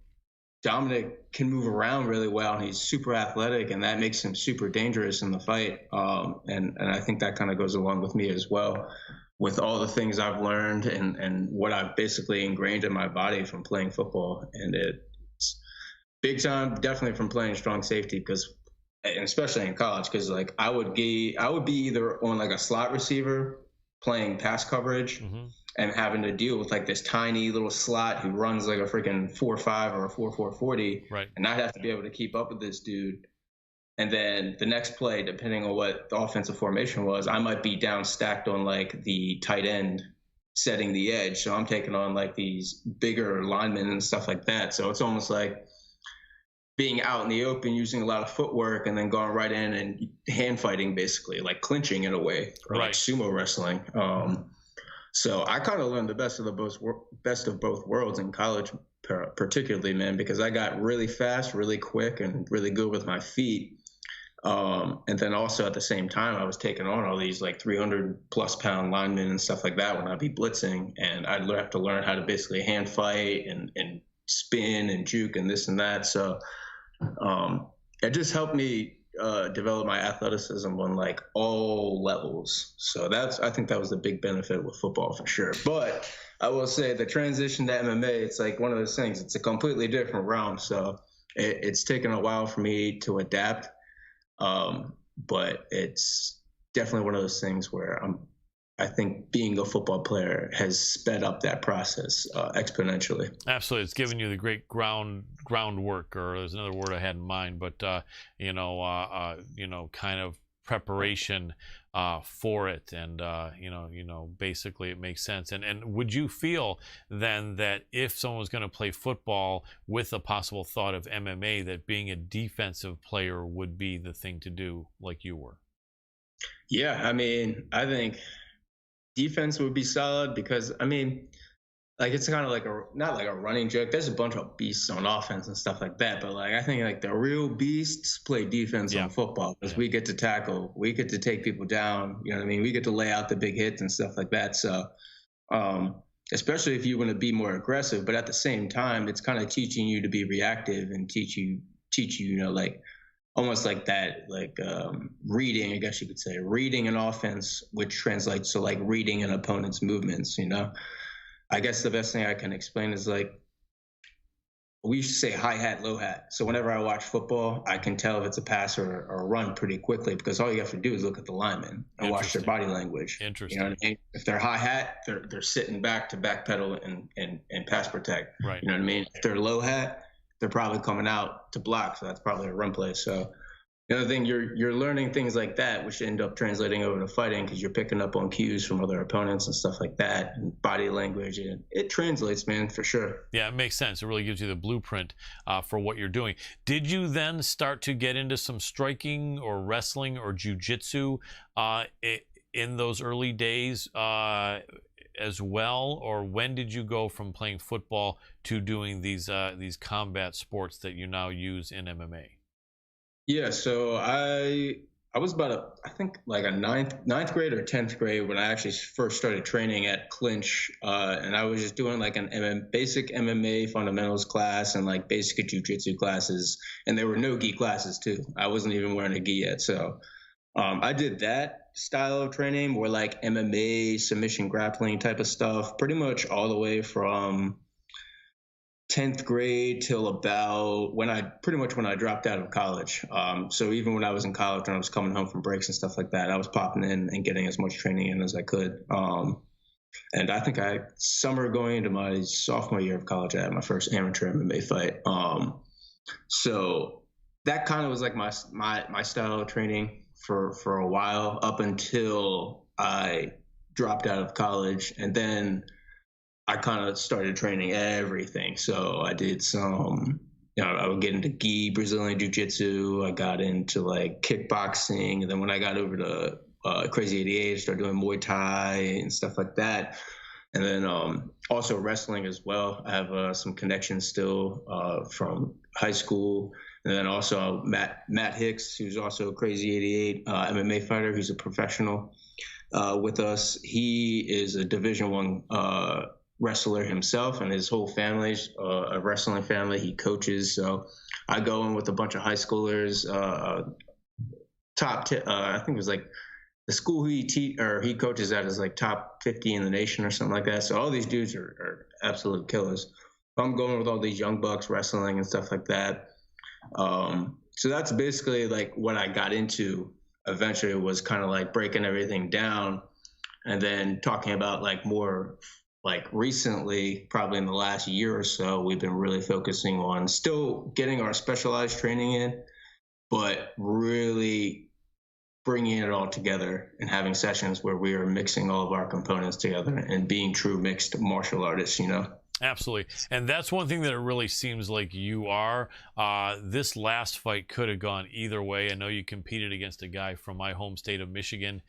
Dominic can move around really well, and he's super athletic, and that makes him super dangerous in the fight. And I think that kind of goes along with me as well, with all the things I've learned and what I've basically ingrained in my body from playing football. And it's big time, definitely from playing strong safety, because, and especially in college, because like I would be either on like a slot receiver playing pass coverage. Mm-hmm. And having to deal with like this tiny little slot who runs like a freaking 4.5 or a 4.4 40, right? And I'd have to be able to keep up with this dude. And then the next play, depending on what the offensive formation was, I might be down stacked on like the tight end setting the edge. So I'm taking on like these bigger linemen and stuff like that. So it's almost like being out in the open, using a lot of footwork, and then going right in and hand fighting, basically like clinching in a way, or like sumo wrestling. So I kind of learned the best of both worlds in college, particularly, man, because I got really fast, really quick, and really good with my feet. And then also at the same time, I was taking on all these like 300+ pound linemen and stuff like that when I'd be blitzing, and I'd have to learn how to basically hand fight and spin and juke and this and that. So it just helped me develop my athleticism on like all levels. So I think that was the big benefit with football for sure. But I will say the transition to MMA, it's like one of those things, it's a completely different realm. So it's taken a while for me to adapt. But it's definitely one of those things where I think being a football player has sped up that process exponentially. Absolutely. It's given you the great groundwork, or there's another word I had in mind, but kind of preparation for it, and basically it makes sense. And would you feel then that if someone was going to play football with a possible thought of MMA, that being a defensive player would be the thing to do, like you were? Yeah, I mean, I think defense would be solid, because I mean, like, it's kind of like not like a running joke. There's a bunch of beasts on offense and stuff like that, but like I think like the real beasts play defense on football, because we get to tackle, we get to take people down. You know what I mean? We get to lay out the big hits and stuff like that. So, especially if you want to be more aggressive, but at the same time, it's kind of teaching you to be reactive and teach you, like almost like that, like reading, I guess you could say, reading an offense, which translates to like reading an opponent's movements. I guess the best thing I can explain is like, we used to say high hat, low hat. So whenever I watch football, I can tell if it's a pass or a run pretty quickly, because all you have to do is look at the linemen and watch their body language. Interesting. You know what I mean? If they're high hat, they're sitting back to backpedal and pass protect. Right. You know what I mean? If they're low hat, they're probably coming out to block. So that's probably a run play. So the other thing, you're learning things like that, which end up translating over to fighting, because you're picking up on cues from other opponents and stuff like that, and body language, and it translates, man, for sure. Yeah, it makes sense. It really gives you the blueprint for what you're doing. Did you then start to get into some striking or wrestling or jiu-jitsu in those early days as well, or when did you go from playing football to doing these combat sports that you now use in MMA? Yeah, so I was about I think like a ninth grade or 10th grade when I actually first started training at Clinch, and I was just doing like an basic MMA fundamentals class and like basic jiu-jitsu classes, and there were no gi classes too. I wasn't even wearing a gi yet, so I did that style of training, more like MMA submission grappling type of stuff, pretty much all the way from 10th grade till about when I dropped out of college. So even when I was in college and I was coming home from breaks and stuff like that, I was popping in and getting as much training in as I could. And I think summer going into my sophomore year of college, I had my first amateur MMA fight. So that kind of was like my style of training for a while, up until I dropped out of college. And then I kind of started training everything. So I did some, I would get into gi, Brazilian jiu-jitsu. I got into like kickboxing. And then when I got over to Crazy 88, I started doing Muay Thai and stuff like that. And then also wrestling as well. I have some connections still from high school. And then also Matt Hicks, who's also a Crazy 88 MMA fighter. He's a professional with us. He is a Division I wrestler himself, and his whole family's a wrestling family. He coaches, so I go in with a bunch of high schoolers. I think it was like the school he coaches at is like top 50 in the nation or something like that. So all these dudes are absolute killers. I'm going with all these young bucks wrestling and stuff like that. So that's basically like what I got into eventually, was kind of like breaking everything down, and then talking about like more like recently, probably in the last year or so, we've been really focusing on still getting our specialized training in, but really bringing it all together and having sessions where we are mixing all of our components together and being true mixed martial artists, you know? Absolutely. And that's one thing that it really seems like you are. This last fight could have gone either way. I know you competed against a guy from my home state of Michigan,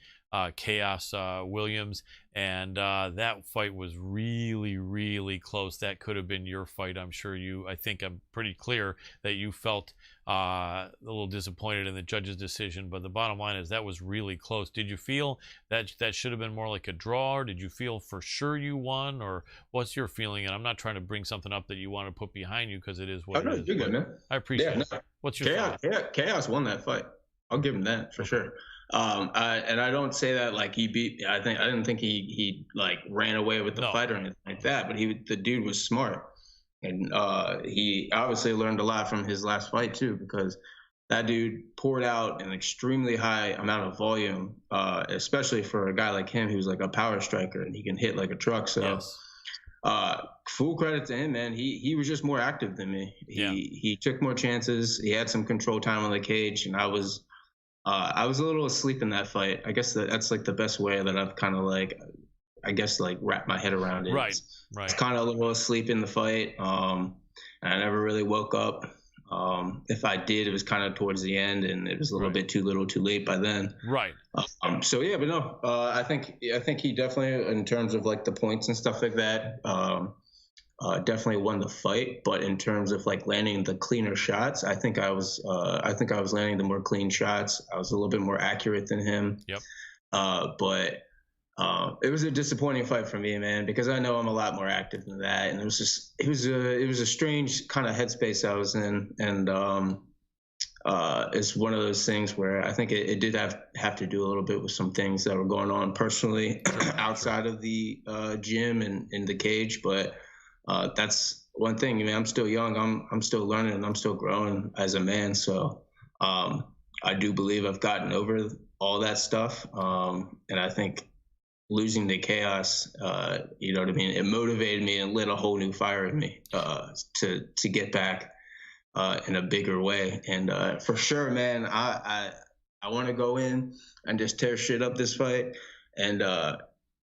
Chaos Williams, and that fight was really, really close. That could have been your fight. I think I'm pretty clear that you felt a little disappointed in the judge's decision, but the bottom line is that was really close. Did you feel that should have been more like a draw, or did you feel for sure you won, or what's your feeling? And I'm not trying to bring something up that you want to put behind you, because it is what it is. You're good, man. I appreciate it. What's your thought? Chaos won that fight. I'll give him that for sure. And I don't say that like he beat. I didn't think he like ran away with the fight or anything like that. But the dude was smart, and he obviously learned a lot from his last fight too, because that dude poured out an extremely high amount of volume, especially for a guy like him who's like a power striker and he can hit like a truck. So. Yes. Full credit to him, man. He was just more active than me. He took more chances. He had some control time on the cage, and I was a little asleep in that fight. I guess that's like the best way that I've kind of like, wrapped my head around it. Right. It's kind of a little asleep in the fight. And I never really woke up. If I did, it was kind of towards the end, and it was a little bit too little, too late by then. Right. So yeah, but no, I think he definitely, in terms of like the points and stuff like that, definitely won the fight. But in terms of like landing the cleaner shots, I think I was landing the more clean shots. I was a little bit more accurate than him. Yep. But it was a disappointing fight for me, man, because I know I'm a lot more active than that, and it was a strange kind of headspace I was in, and it's one of those things where I think it did have to do a little bit with some things that were going on personally outside of the gym and in the cage, but that's one thing. I mean, I'm still young. I'm still learning, and I'm still growing as a man. So I do believe I've gotten over all that stuff, and I think losing to Chaos, you know what I mean? It motivated me and lit a whole new fire in me to get back in a bigger way. And for sure, man, I want to go in and just tear shit up this fight. And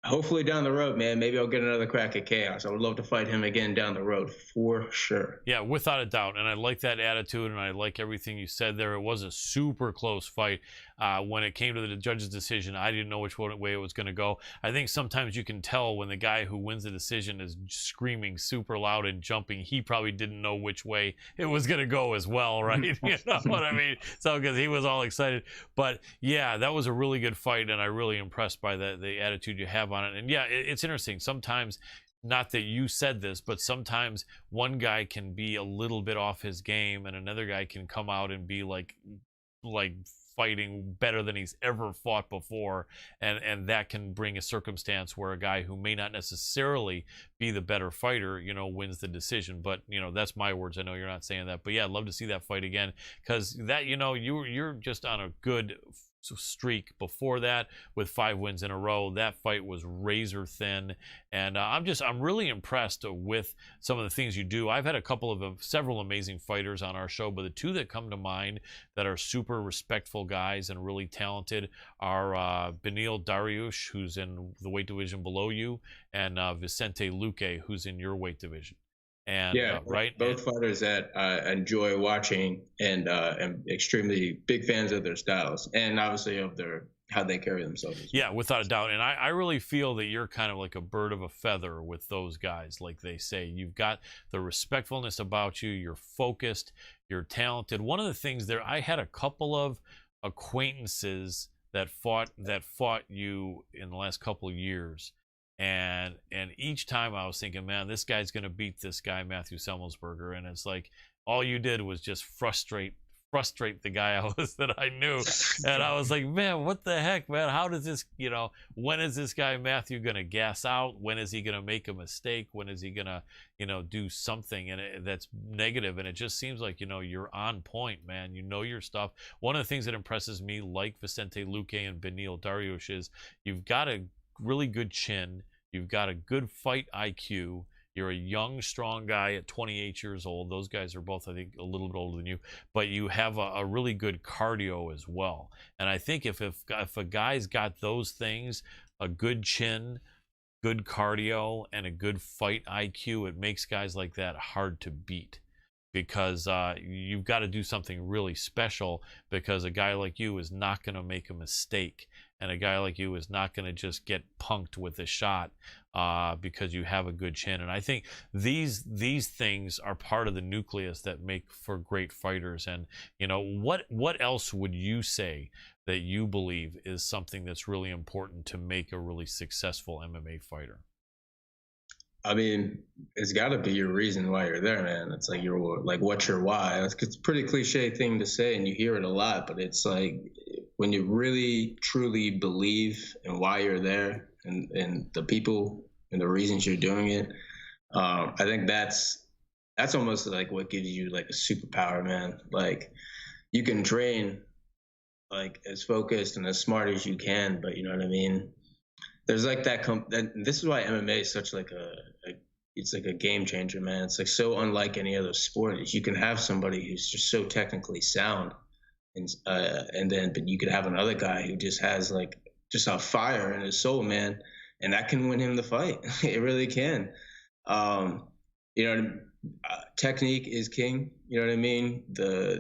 hopefully down the road, man, maybe I'll get another crack at Chaos. I would love to fight him again down the road for sure. Yeah, without a doubt. And I like that attitude, and I like everything you said there. It was a super close fight. When it came to the judge's decision, I didn't know which way it was going to go. I think sometimes you can tell when the guy who wins the decision is screaming super loud and jumping. He probably didn't know which way it was going to go as well, right? You know what I mean? So, because he was all excited. But yeah, that was a really good fight, and I'm really impressed by the attitude you have on it. And yeah, it's interesting. Sometimes, not that you said this, but sometimes one guy can be a little bit off his game, and another guy can come out and be like fighting better than he's ever fought before, and that can bring a circumstance where a guy who may not necessarily be the better fighter, you know, wins the decision. But you know, that's my words. I know you're not saying that, but yeah, I'd love to see that fight again, because that, you know, you're just on a good streak before that with 5 wins in a row. That fight was razor thin, and I'm really impressed with some of the things you do. I've had several amazing fighters on our show, but the two that come to mind that are super respectful guys and really talented are Benil Dariush, who's in the weight division below you, and Vicente Luque, who's in your weight division. And yeah, right. Both fighters that I enjoy watching, and am extremely big fans of their styles, and obviously of how they carry themselves. Yeah, without a doubt. And I really feel that you're kind of like a bird of a feather with those guys, like they say. You've got the respectfulness about you. You're focused. You're talented. One of the things there, I had a couple of acquaintances that fought you in the last couple of years. And each time I was thinking, man, this guy's going to beat this guy, Matthew Semmelsberger. And it's like, all you did was just frustrate the guy that I knew. And I was like, man, what the heck, man? How does this, when is this guy Matthew going to gas out? When is he going to make a mistake? When is he going to, do something that's negative? And it just seems like, you're on point, man. You know your stuff. One of the things that impresses me, like Vicente Luque and Beneil Dariush, is you've got a really good chin. You've got a good fight IQ. You're a young, strong guy at 28 years old. Those guys are both, I think, a little bit older than you. But you have a really good cardio as well. And I think if a guy's got those things, a good chin, good cardio, and a good fight IQ, it makes guys like that hard to beat. Because you've got to do something really special, because a guy like you is not going to make a mistake. And a guy like you is not going to just get punked with a shot because you have a good chin. And I think these things are part of the nucleus that make for great fighters. And, what else would you say that you believe is something that's really important to make a really successful MMA fighter? I mean, it's got to be your reason why you're there, man. It's like what's your why? It's a pretty cliche thing to say, and you hear it a lot, but it's like when you really truly believe in why you're there and the people and the reasons you're doing it. I think that's almost like what gives you like a superpower, man. Like you can train like as focused and as smart as you can, but you know what I mean? There's like that this is why MMA is such like it's like a game changer, man. It's like so unlike any other sport. Is you can have somebody who's just so technically sound, and then but you could have another guy who just has like just a fire in his soul, man, and that can win him the fight. It really can. Technique is king. You know what I mean?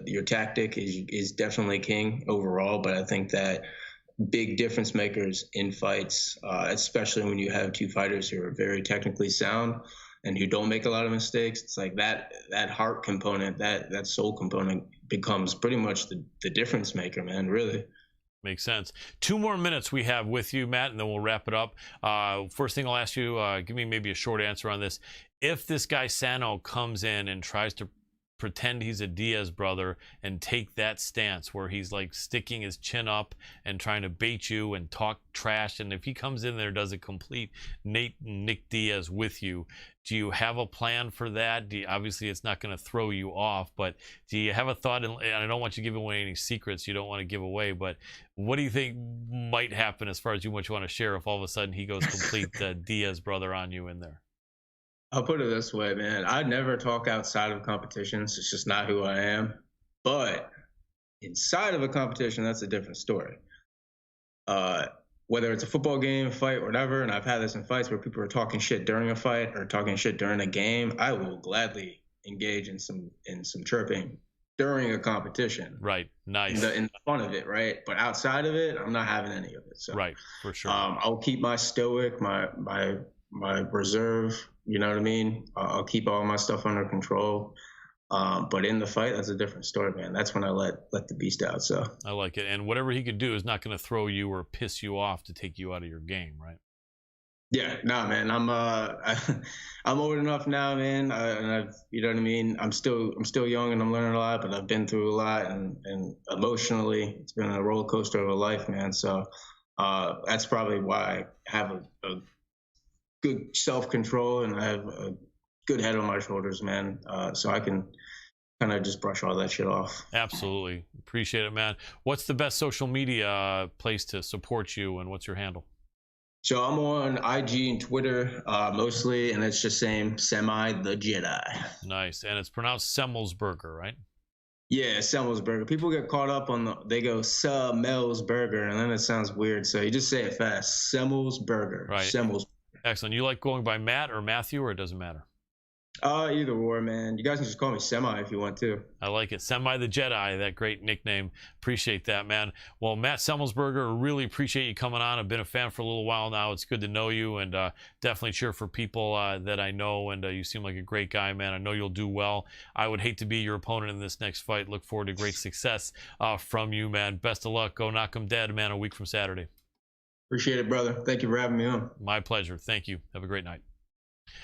Your tactic is definitely king overall, but I think that big difference makers in fights, especially when you have two fighters who are very technically sound and who don't make a lot of mistakes. It's like that heart component, that soul component becomes pretty much the difference maker, man, really. Makes sense. 2 more minutes we have with you, Matt, and then we'll wrap it up. First thing I'll ask you, give me maybe a short answer on this. If this guy Sano comes in and tries to pretend he's a Diaz brother and take that stance where he's like sticking his chin up and trying to bait you and talk trash, and if he comes in there, does a complete Nick Diaz with you, do you have a plan for that? Obviously it's not going to throw you off, but do you have a thought? And I don't want you to give away any secrets you don't want to give away, but what do you think might happen as far as what you want to share if all of a sudden he goes complete Diaz brother on you in there? I'll put it this way, man. I never talk outside of competitions. It's just not who I am. But inside of a competition, that's a different story. Whether it's a football game, fight, whatever, and I've had this in fights where people are talking shit during a fight or talking shit during a game, I will gladly engage in some chirping during a competition. Right. Nice. In the fun of it, right? But outside of it, I'm not having any of it. So, right, for sure. I'll keep my stoic, my reserve. You know what I mean? I'll keep all my stuff under control. But in the fight, that's a different story, man. That's when I let the beast out. So I like it. And whatever he could do is not going to throw you or piss you off to take you out of your game, right? Yeah, nah, man. I'm old enough now, man. And I've, you know what I mean? I'm still young and I'm learning a lot, but I've been through a lot, and emotionally, it's been a roller coaster of a life, man. So that's probably why I have a good self-control and I have a good head on my shoulders, man. So I can kind of just brush all that shit off. Absolutely. Appreciate it, man. What's the best social media place to support you, and what's your handle? So I'm on IG and Twitter mostly, and it's just Semi the Jedi. Nice. And it's pronounced Semmelsberger, right? Yeah, Semmelsberger. People get caught up on they go Semmelsberger, and then it sounds weird. So you just say it fast. Semmelsberger. Right. Semmelsberger. Excellent. You like going by Matt or Matthew, or it doesn't matter? Either or, man. You guys can just call me Semi if you want to. I like it. Semi the Jedi, that great nickname. Appreciate that, man. Well, Matt Semmelsberger, really appreciate you coming on. I've been a fan for a little while now. It's good to know you, and definitely cheer for people that I know, and you seem like a great guy, man. I know you'll do well. I would hate to be your opponent in this next fight. Look forward to great success from you, man. Best of luck. Go knock 'em dead, man, a week from Saturday. Appreciate it, brother. Thank you for having me on. My pleasure. Thank you. Have a great night.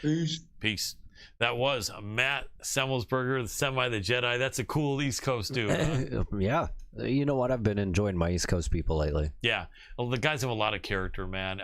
Peace. Peace. That was Matt Semmelsberger, the Semi the Jedi. That's a cool East Coast dude. Huh? Yeah. You know what? I've been enjoying my East Coast people lately. Yeah. Well, the guys have a lot of character, man.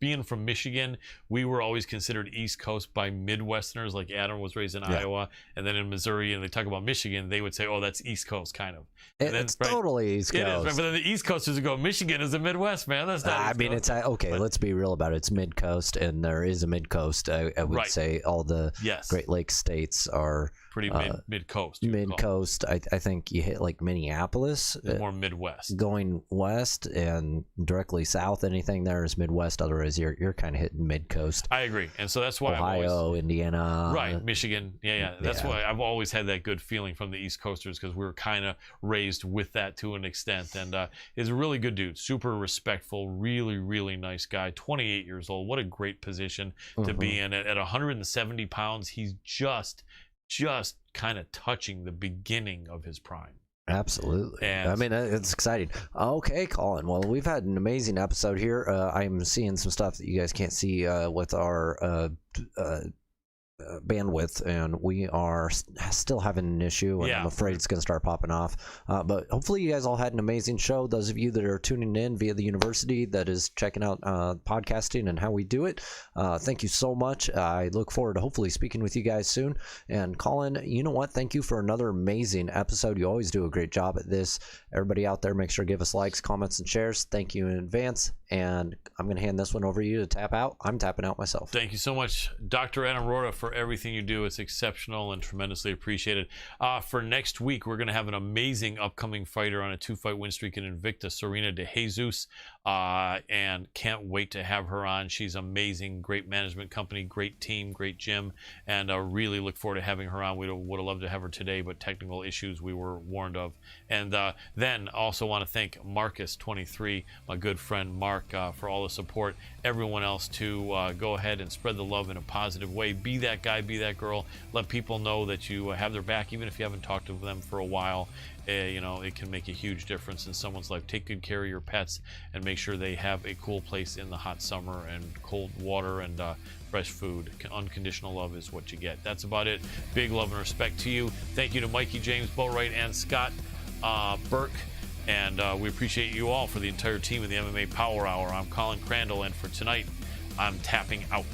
Being from Michigan, we were always considered East Coast by Midwesterners. Like Adam was raised in Iowa, and then in Missouri, and they talk about Michigan, they would say, oh, that's East Coast, kind of. It's totally East Coast. It is, right? But then the East Coasters would go, Michigan is the Midwest, man. That's not I mean, it's okay. But let's be real about it. It's Mid Coast, and there is a Mid Coast. I would say all the Great Lakes states are pretty mid coast. Mid coast. I think you hit like Minneapolis. More Midwest. Going west and directly south, anything there is Midwest. Otherwise, you're kind of hitting mid coast. I agree, and so that's why Ohio, Indiana, right, Michigan. Yeah. That's why I've always had that good feeling from the East Coasters, because we were kind of raised with that to an extent. And he's a really good dude, super respectful, really nice guy. 28 years old. What a great position to be in. At 170 pounds, he's just kind of touching the beginning of his prime. Absolutely. And I mean, it's exciting. Okay, Colin. Well, we've had an amazing episode here. I'm seeing some stuff that you guys can't see with our bandwidth, and we are still having an issue, and I'm afraid it's going to start popping off, but hopefully you guys all had an amazing show. Those of you that are tuning in via the university that is checking out podcasting and how we do it, thank you so much. I look forward to hopefully speaking with you guys soon. And Colin, you know what, thank you for another amazing episode. You always do a great job at this. Everybody out there, make sure to give us likes, comments, and shares. Thank you in advance, and I'm going to hand this one over to you to tap out. I'm tapping out myself. Thank you so much, Dr. Adam Roorda, for everything you do. It's exceptional and tremendously appreciated. For next week, we're going to have an amazing upcoming fighter on a 2-fight win streak in Invicta, Serena De Jesus, and can't wait to have her on. She's amazing, great management company, great team, great gym, and really look forward to having her on. We would have loved to have her today, but technical issues we were warned of. And then also want to thank Marcus 23, my good friend Mark, for all the support. Everyone else to go ahead and spread the love in a positive way. Be that guy, be that girl. Let people know that you have their back, even if you haven't talked to them for a while. It can make a huge difference in someone's life. Take good care of your pets and make sure they have a cool place in the hot summer, and cold water and fresh food. Unconditional love is what you get. That's about it. Big love and respect to you. Thank you to Mikey, James, Boatwright, and Scott Burke. And we appreciate you all for the entire team of the MMA Power Hour. I'm Colin Crandall, and for tonight, I'm tapping out.